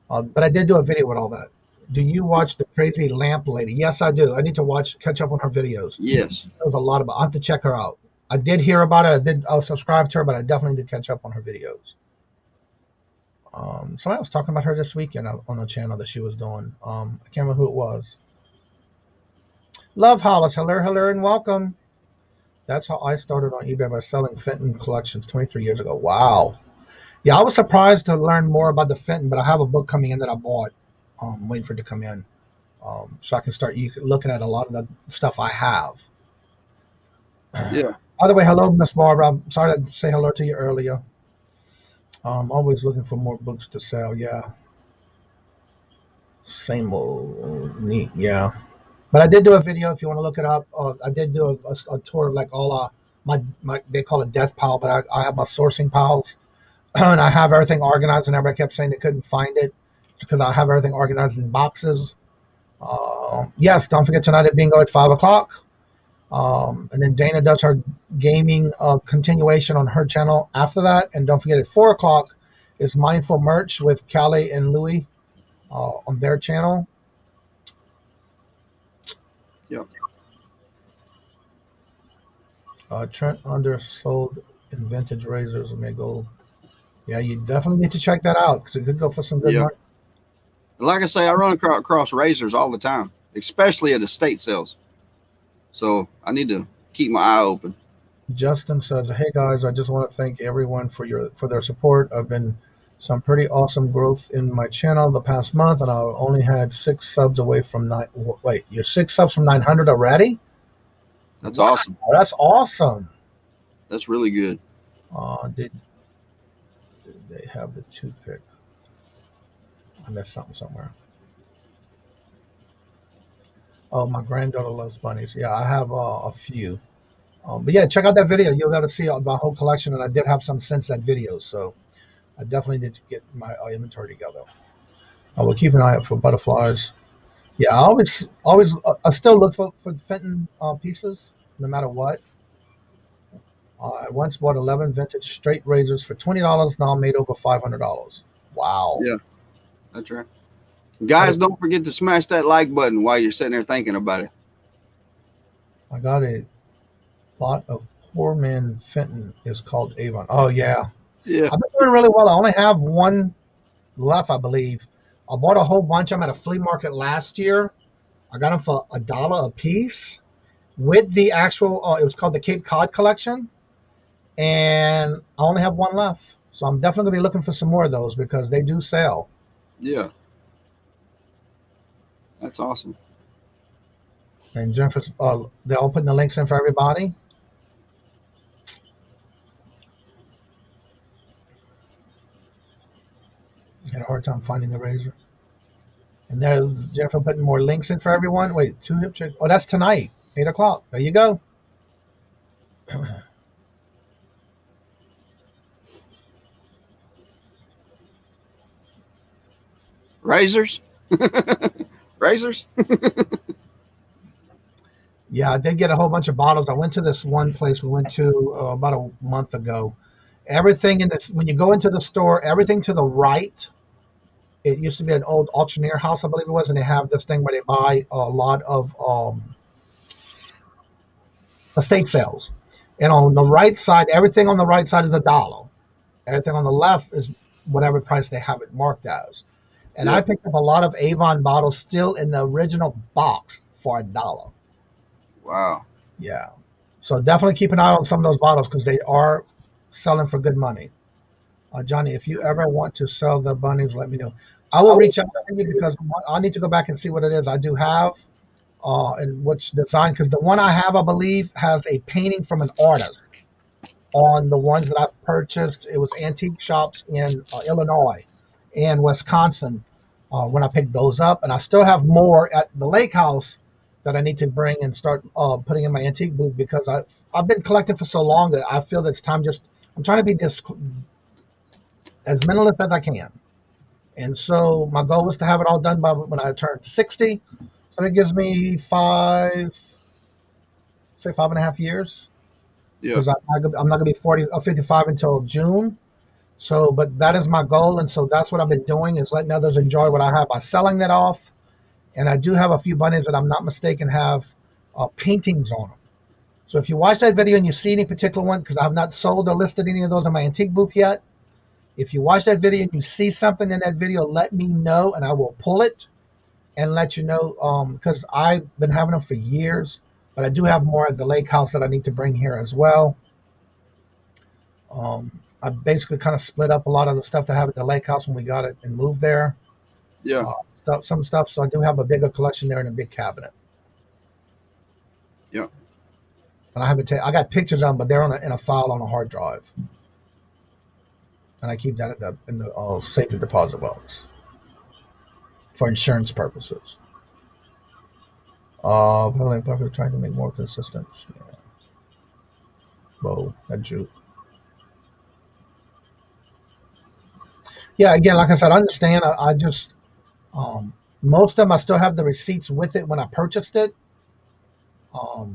But I did do a video with all that. Do you watch the Crazy Lamp Lady? Yes, I do. I need to catch up on her videos. Yes. There was a lot about. I have to check her out. I did hear about it. I'll subscribe to her, but I definitely did catch up on her videos. Somebody was talking about her this weekend on a channel that she was doing. I can't remember who it was. Love Hollis, hello, and welcome. That's how I started on eBay by selling Fenton collections 23 years ago. Wow. Yeah, I was surprised to learn more about the Fenton, but I have a book coming in that I bought. Waiting for it to come in, so I can start looking at a lot of the stuff I have. Yeah. By the way, hello, Miss Barbara. I'm sorry to say hello to you earlier. I'm always looking for more books to sell. Yeah. Same old neat. Yeah. But I did do a video if you want to look it up. I did do a tour of like all my they call it death pile, but I have my sourcing piles, and I have everything organized. And everybody kept saying they couldn't find it because I have everything organized in boxes. Yes, don't forget tonight at Bingo at 5 o'clock. And then Dana does her gaming continuation on her channel after that. And don't forget at 4 o'clock is Mindful Merch with Callie and Louie on their channel. Yep. Trent undersold in vintage razors may go. Yeah, you definitely need to check that out because it could go for some good money. Like I say, I run across razors all the time, especially at estate sales. So I need to keep my eye open. Justin says, "Hey guys, I just want to thank everyone for their support. I've been some pretty awesome growth in my channel the past month, and I only had 6 subs away from 9. Wait, you're 6 subs from 900 already? That's awesome. That's awesome. That's really good. Did they have the toothpick? I missed something somewhere. Oh, my granddaughter loves bunnies. Yeah, I have a few. But yeah, check out that video. You'll be able to see my whole collection, and I did have some since that video, so I definitely need to get my inventory together. We'll keep an eye out for butterflies. Yeah, I still look for Fenton pieces, no matter what. I once bought 11 vintage straight razors for $20. Now I made over $500. Wow. Yeah, that's right. Guys, don't forget to smash that like button while you're sitting there thinking about it. I got a lot of poor man Fenton is called Avon. Oh, yeah. Yeah. I've been doing really well. I only have one left, I believe. I bought a whole bunch. I'm at a flea market last year. I got them for $1 a piece with the actual, it was called the Cape Cod collection. And I only have one left. So I'm definitely going to be looking for some more of those because they do sell. Yeah. That's awesome. And Jennifer, they're all putting the links in for everybody. I had a hard time finding the razor. And there's Jennifer putting more links in for everyone. Wait, 2 hip check. Oh, that's tonight, 8 o'clock. There you go. Razors? Razors? Yeah, I did get a whole bunch of bottles. I went to this one place we went to about a month ago. Everything in this, when you go into the store, everything to the right, it used to be an old auctioneer house, I believe it was, and they have this thing where they buy a lot of estate sales. And on the right side, everything on the right side is $1. Everything on the left is whatever price they have it marked as. And I picked up a lot of Avon bottles still in the original box for $1. Wow. Yeah. So definitely keep an eye on some of those bottles because they are selling for good money. Johnny, if you ever want to sell the bunnies, let me know. I will reach out to you because I need to go back and see what it is I do have and which design. Because the one I have, I believe, has a painting from an artist on the ones that I've purchased. It was antique shops in Illinois and Wisconsin when I picked those up. And I still have more at the lake house that I need to bring and start putting in my antique booth because I've been collecting for so long that I feel that it's time I'm trying to be as minimalist as I can. And so my goal was to have it all done by when I turned 60. So that gives me 5.5 years. Yeah. Because I'm not going to be 40 or 55 until June. So, but that is my goal. And so that's what I've been doing is letting others enjoy what I have by selling that off. And I do have a few bunnies that I'm not mistaken have paintings on them. So if you watch that video and you see any particular one, because I have not sold or listed any of those in my antique booth yet, if you watch that video and you see something in that video, let me know and I will pull it and let you know because I've been having them for years, but I do have more at the lake house that I need to bring here as well. I basically kind of split up a lot of the stuff that I have at the lake house when we got it and moved there. Yeah. Some stuff. So I do have a bigger collection there in a big cabinet. Yeah. And I got pictures of them, but they're in a file on a hard drive. And I keep that in the safety deposit box for insurance purposes. Probably trying to make more consistent. Yeah. Whoa, that juke. Yeah, again, like I said, I understand. I just most of them I still have the receipts with it when I purchased it. I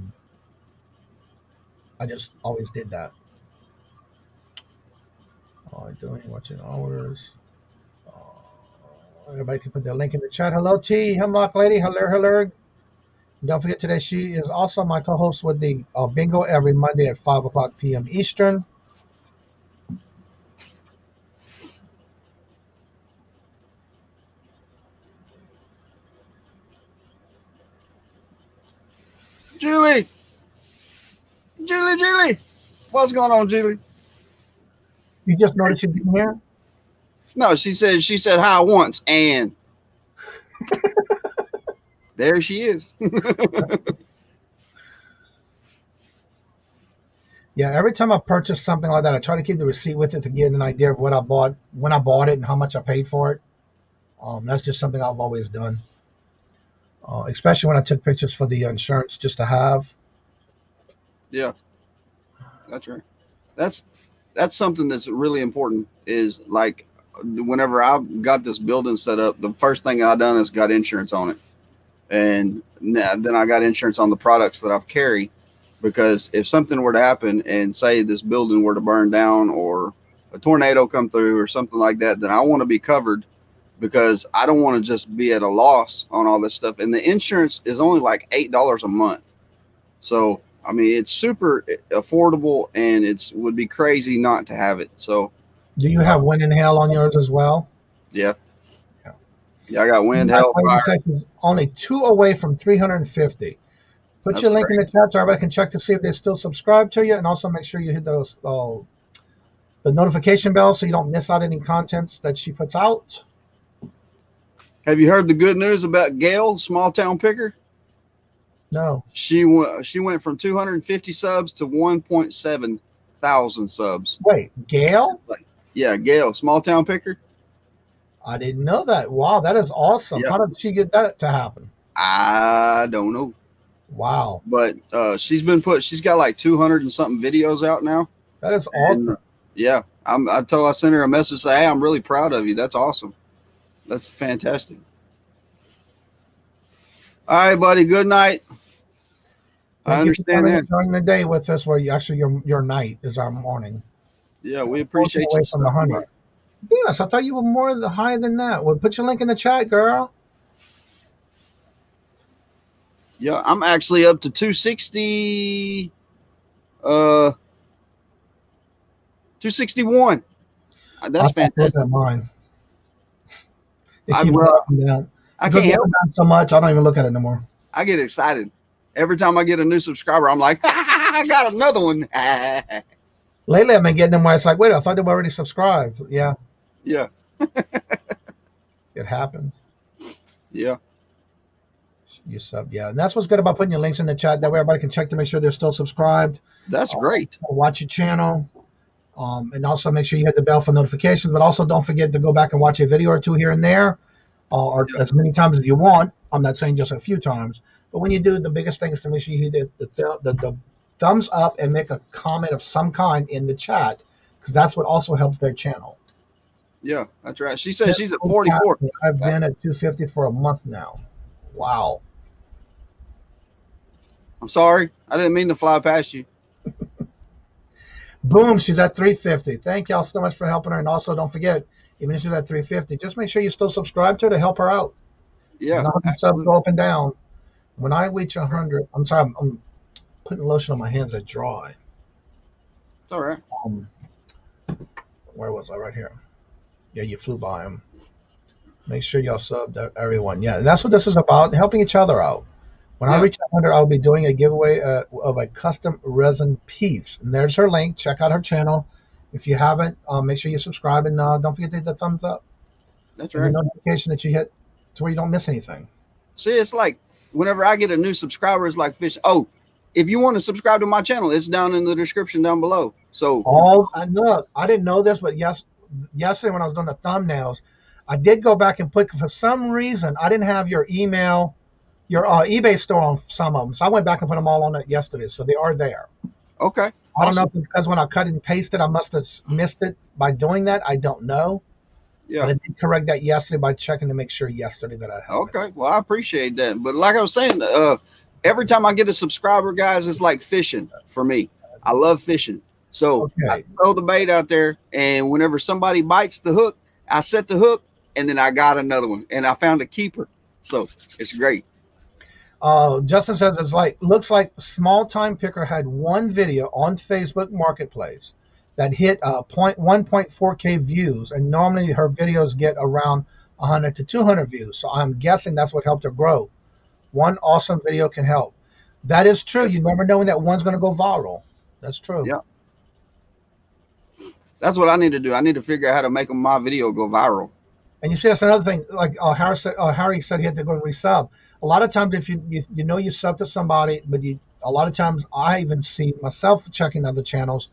just always did that. Watching hours. Everybody can put their link in the chat. Hello, T. Hemlock Lady. Hello. Don't forget today she is also my co-host with the bingo every Monday at 5 o'clock p.m. Eastern. Julie. What's going on, Julie? You just noticed she's in here? No, she said hi once and there she is. Yeah, every time I purchase something like that, I try to keep the receipt with it to get an idea of what I bought, when I bought it, and how much I paid for it. That's just something I've always done. Especially when I took pictures for the insurance just to have. Yeah, that's right. That's something that's really important is like whenever I got this building set up, the first thing I done is got insurance on it. And then I got insurance on the products that I've carried because if something were to happen and say this building were to burn down or a tornado come through or something like that, then I want to be covered because I don't want to just be at a loss on all this stuff. And the insurance is only like $8 a month. So, I mean, it's super affordable and it would be crazy not to have it. So, do you have Win in Hell on yours as well? Yeah. Yeah, I got wind, That hail, lady fire. said she's only 2 away from 350. Put That's your link in great. the chat so everybody can check to see if they still subscribe to you, and also make sure you hit those the notification bell so you don't miss out any contents that she puts out. Have you heard the good news about Gail, small town picker? No. She went from 250 subs to 1.7 thousand subs. Wait, Gail? Yeah, Gail, small town picker. I didn't know that. Wow, that is awesome. Yeah. How did she get that to happen? I don't know. Wow. But she's got like 200 and something videos out now. That is awesome. And, yeah, I sent her a message say, hey, I'm really proud of you. That's awesome. That's fantastic. All right, buddy. Good night. I understand that. During the day with us, where you actually your night is our morning. Yeah, we appreciate you. Away from the 100. Yes, I thought you were more higher than that. Well, put your link in the chat, girl. Yeah, I'm actually up to 260. 261. That's fantastic. Mine. I can't help it so much. I don't even look at it no more. I get excited every time I get a new subscriber. I'm like, I got another one. Lately, I've been getting them where it's like, wait, I thought they were already subscribed. Yeah. Yeah. It happens. Yeah. You sub, yeah. And that's what's good about putting your links in the chat. That way everybody can check to make sure they're still subscribed. That's great. Watch your channel. And also make sure you hit the bell for notifications. But also don't forget to go back and watch a video or two here and there. Or as many times as you want. I'm not saying just a few times. But when you do, the biggest thing is to make sure you hit the thumbs up and make a comment of some kind in the chat. Because that's what also helps their channel. Yeah, that's right. She says she's at 44. I've been at 250 for a month now. Wow. I'm sorry. I didn't mean to fly past you. Boom, she's at 350. Thank y'all so much for helping her. And also, don't forget, even if she's at 350, just make sure you still subscribe to her to help her out. Yeah. Subs go up and down. When I reach 100, I'm sorry, I'm putting lotion on my hands that dry. It's all right. Where was I? Right here. Yeah, you flew by them. Make sure y'all sub to everyone. Yeah, that's what this is about, helping each other out. When I reach 100, I'll be doing a giveaway of a custom resin piece. And there's her link. Check out her channel. If you haven't, make sure you subscribe. And don't forget to hit the thumbs up. That's right. And the notification that you hit to where you don't miss anything. See, it's like whenever I get a new subscriber, it's like fish. Oh, if you want to subscribe to my channel, it's down in the description down below. So, and look, I didn't know this, but yesterday when I was doing the thumbnails, I did go back and put, for some reason, I didn't have your email, your eBay store on some of them. So I went back and put them all on it yesterday. So they are there. Okay. I don't know if it's because when I cut and pasted, I must have missed it by doing that. I don't know. Yeah. But I did correct that yesterday by checking to make sure yesterday that I had Okay. Well, I appreciate that. But like I was saying, every time I get a subscriber, guys, it's like fishing for me. I love fishing. So I throw the bait out there, and whenever somebody bites the hook, I set the hook, and then I got another one, and I found a keeper. So it's great. Justin says looks like Small Time Picker had one video on Facebook Marketplace that hit 1.4K views, and normally her videos get around 100 to 200 views. So I'm guessing that's what helped her grow. One awesome video can help. That is true. You never know when that one's going to go viral. That's true. Yeah. That's what I need to do. I need to figure out how to make my video go viral. And you see, that's another thing. Like Harry said, he had to go and resub. A lot of times, if you sub to somebody, but a lot of times I even see myself checking other channels.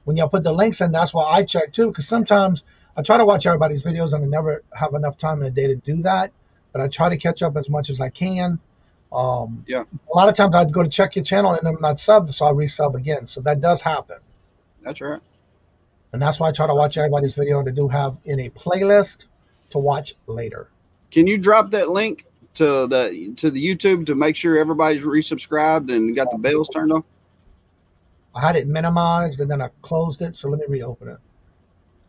When y'all put the links in, that's why I check too. Because sometimes I try to watch everybody's videos, and I never have enough time in a day to do that. But I try to catch up as much as I can. Yeah. A lot of times I'd go to check your channel and I'm not subbed, so I'll resub again. So that does happen. That's right. And that's why I try to watch everybody's video to have in a playlist to watch later. Can you drop that link to the YouTube to make sure everybody's resubscribed and got the bells turned on? I had it minimized and then I closed it, so let me reopen it.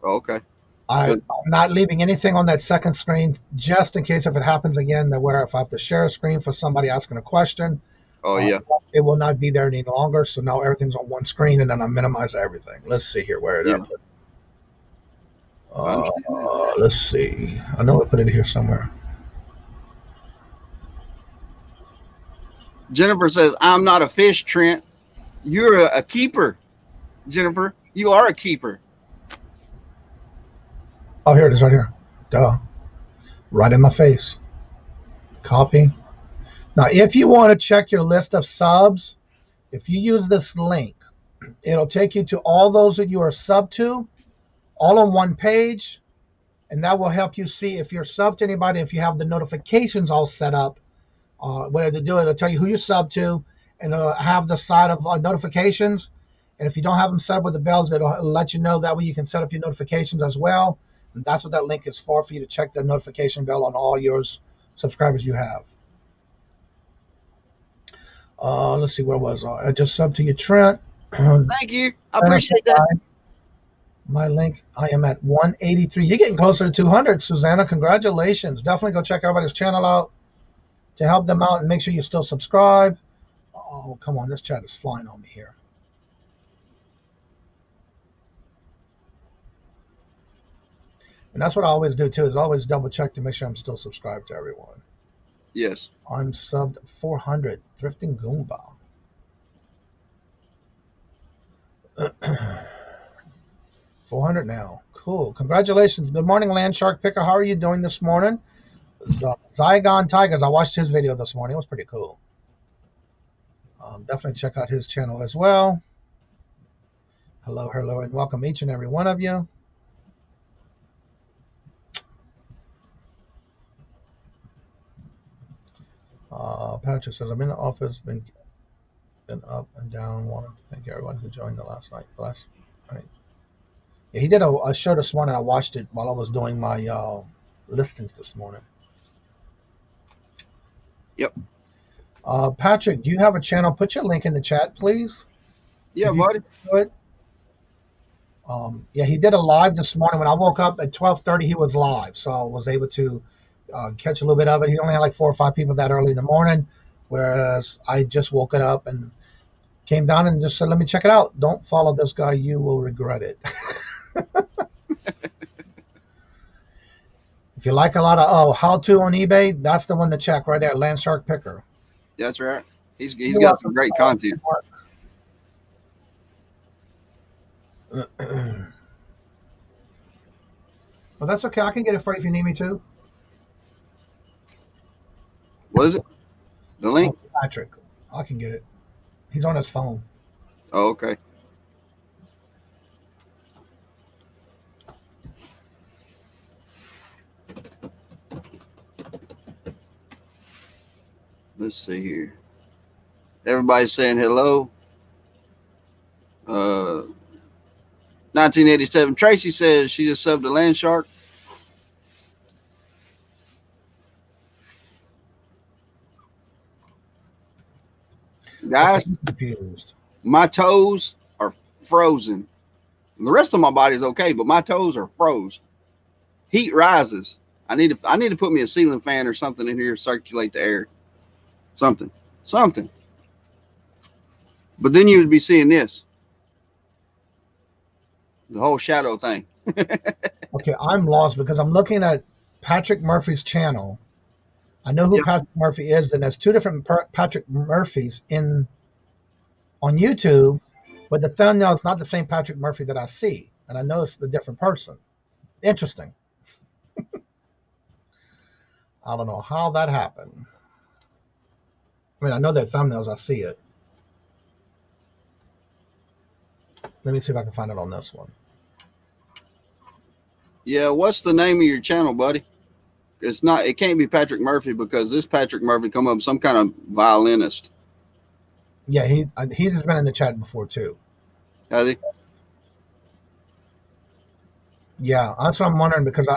Oh, okay. I'm not leaving anything on that second screen just in case if it happens again, where if I have to share a screen for somebody asking a question, it will not be there any longer. So now everything's on one screen, and then I minimize everything. Let's see here where it is. Let's see. I know I put it here somewhere. Jennifer says, I'm not a fish, Trent. You're a keeper, Jennifer. You are a keeper. Oh, here it is right here. Duh. Right in my face. Copy. Now, if you want to check your list of subs, if you use this link, it'll take you to all those that you are sub to, all on one page, and that will help you see if you're sub to anybody, if you have the notifications all set up. What it'll do, it'll tell you who you sub to, and it'll have the side of notifications. And if you don't have them set up with the bells, it'll let you know. That way you can set up your notifications as well. And that's what that link is for you to check the notification bell on all your subscribers you have. Let's see, where was I? I just subbed to you, Trent. Thank you. I appreciate that. My link, I am at 183. You're getting closer to 200, Susanna. Congratulations. Definitely go check everybody's channel out to help them out and make sure you still subscribe. Oh, come on. This chat is flying on me here. And that's what I always do, too, is always double check to make sure I'm still subscribed to everyone. Yes. I'm subbed 400. Thrifting Goomba. $400 now. Cool. Congratulations. Good morning, Land Shark Picker. How are you doing this morning? Zygon Tigers. I watched his video this morning. It was pretty cool. Definitely check out his channel as well. Hello, hello, and welcome each and every one of you. Patrick says, I'm in the office, been up and down. Wanted to thank everyone who joined the last night. Yeah, he did a show this morning. I watched it while I was doing my listings this morning. Yep. Patrick, do you have a channel? Put your link in the chat, please. Yeah, buddy. Yeah, he did a live this morning. When I woke up at 12:30, he was live, so I was able to catch a little bit of it. He only had like 4 or 5 people that early in the morning, whereas I just woke it up and came down and just said, let me check it out. Don't follow this guy. You will regret it. If you like a lot of how-to on eBay, that's the one to check right there, Land Shark Picker. That's right. He's got some great content. Well, that's okay. I can get it for you if you need me to. What is it? The link? Oh, Patrick. I can get it. He's on his phone. Oh, okay. Let's see here. Everybody's saying hello. 1987. Tracy says she just subbed to Land Shark. Guys, confused. My toes are frozen. The rest of my body is okay, but my toes are froze. Heat rises. I need to put me a ceiling fan or something in here to circulate the air. Something. But then you would be seeing this. The whole shadow thing. Okay, I'm lost because I'm looking at Patrick Murphy's channel. I know who Patrick Murphy is, and there's 2 different Patrick Murphys on YouTube, but the thumbnail is not the same Patrick Murphy that I see, and I know it's the different person. Interesting. I don't know how that happened. I mean, I know their thumbnails. I see it. Let me see if I can find it on this one. Yeah, what's the name of your channel, buddy? It can't be Patrick Murphy because this Patrick Murphy come up with some kind of violinist. Yeah, he's been in the chat before too. Has he? Yeah, that's what I'm wondering because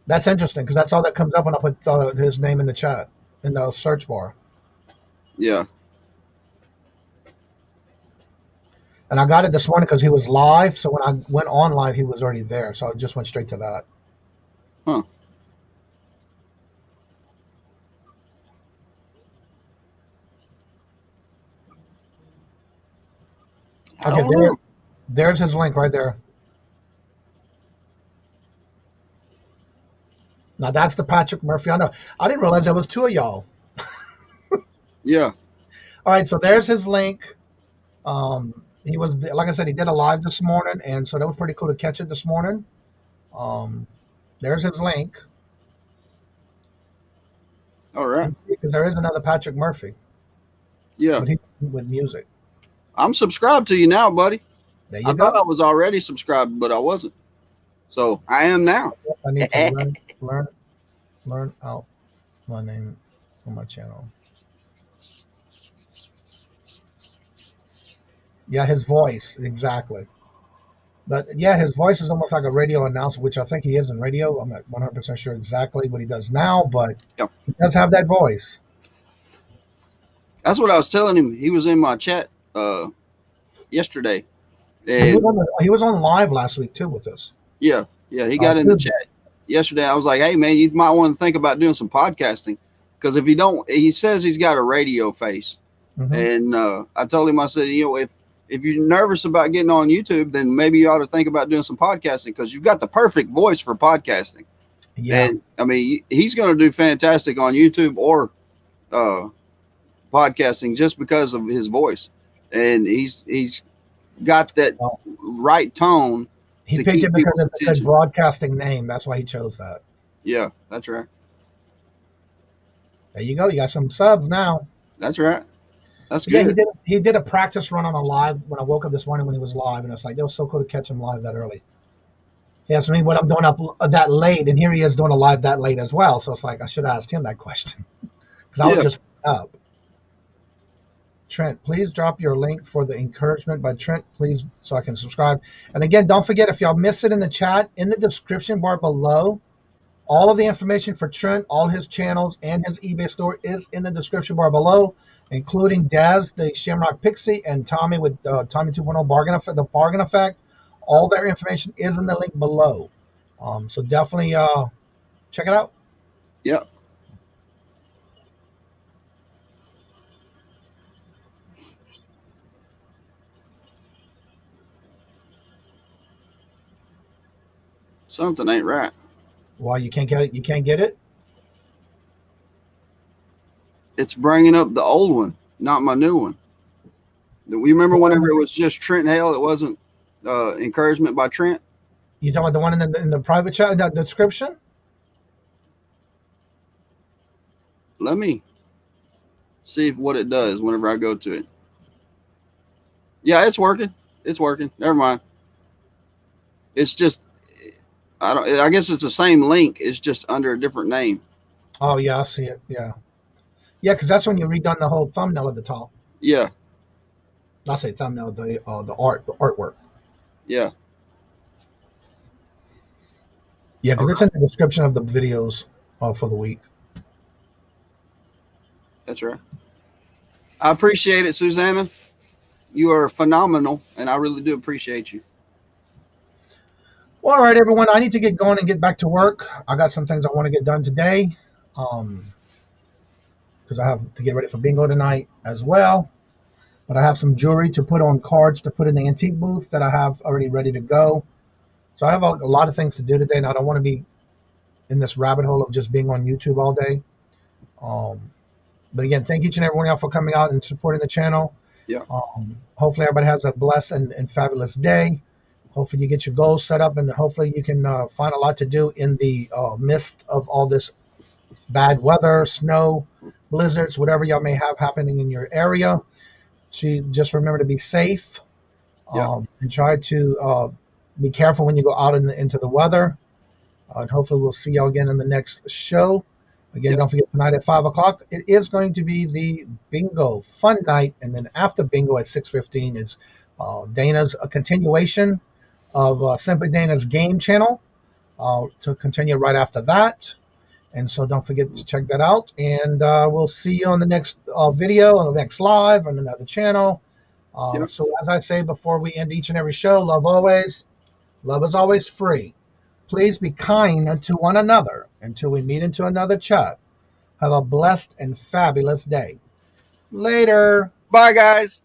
that's interesting because that's all that comes up when I put his name in the chat in the search bar. Yeah. And I got it this morning because he was live. So when I went on live, he was already there. So I just went straight to that. Huh. Okay, there's his link right there. Now that's the Patrick Murphy. I know. I didn't realize there was 2 of y'all. Yeah. All right, so there's his link. He was, like I said, he did a live this morning, and so that was pretty cool to catch it this morning. There's his link. All right. Because there is another Patrick Murphy. Yeah. But he's with music. I'm subscribed to you now, buddy. There you I go. thought I was already subscribed, but I wasn't. So I am now. I need to learn out my name on my channel. Yeah, his voice, exactly. But yeah, his voice is almost like a radio announcer, which I think he is in radio. I'm not 100% sure exactly what he does now, but he does have that voice. That's what I was telling him. He was in my chat yesterday. And he was on live last week too with us. Yeah, he got in the chat yesterday. I was like, hey man, you might want to think about doing some podcasting, because if you don't, he says he's got a radio face. And I told him, I said, you know, if you're nervous about getting on YouTube, then maybe you ought to think about doing some podcasting, because you've got the perfect voice for podcasting. Yeah. And I mean, he's going to do fantastic on YouTube or podcasting just because of his voice. And he's got that right tone. He picked it because it's a good broadcasting name. That's why he chose that. Yeah, that's right. There you go. You got some subs now. That's right. That's good. Yeah, he did a practice run on a live when I woke up this morning when he was live, and it's like, it was so cool to catch him live that early. He asked me what I'm doing up that late, and here he is doing a live that late as well. So it's like, I should have asked him that question, because I was just up. Trent, please drop your link for the encouragement by Trent, please, so I can subscribe. And again, don't forget, if y'all miss it in the chat, in the description bar below, all of the information for Trent, all his channels, and his eBay store is in the description bar below, including Daz, the Shamrock Pixie, and Tommy with Tommy 2.0 Bargain Effect, the Bargain Effect. All their information is in the link below. So definitely check it out. Yep. Something ain't right. Why, you can't get it? You can't get it? It's bringing up the old one, not my new one. Do we remember whenever it was just Trent Hale? It wasn't encouragement by Trent. You talking about the one in the private chat, the description? Let me see what it does whenever I go to it. Yeah, it's working. It's working. Never mind. It's just, I guess it's the same link. It's just under a different name. Oh yeah, I see it. Yeah. Yeah, because that's when you redone the whole thumbnail at the top. Yeah. I'll say thumbnail, the artwork. Yeah. Yeah, because it's in the description of the videos for the week. That's right. I appreciate it, Susanna. You are phenomenal, and I really do appreciate you. Well, all right, everyone. I need to get going and get back to work. I got some things I want to get done today. Because I have to get ready for bingo tonight as well. But I have some jewelry to put on cards to put in the antique booth that I have already ready to go. So I have a lot of things to do today, and I don't want to be in this rabbit hole of just being on YouTube all day. But again, thank each and every one of y'all for coming out and supporting the channel. Yeah. Hopefully everybody has a blessed and fabulous day. Hopefully you get your goals set up, and hopefully you can find a lot to do in the midst of all this bad weather, snow, blizzards, whatever y'all may have happening in your area. To just remember to be safe, and try to be careful when you go out into the weather. And hopefully we'll see y'all again in the next show. Again, don't forget, tonight at 5 o'clock, it is going to be the bingo fun night. And then after bingo at 6:15 is Dana's a continuation of Simply Dana's game channel to continue right after that. And so don't forget to check that out. And we'll see you on the next video, on the next live, on another channel. So as I say before we end each and every show, love always. Love is always free. Please be kind to one another until we meet into another chat. Have a blessed and fabulous day. Later. Bye, guys.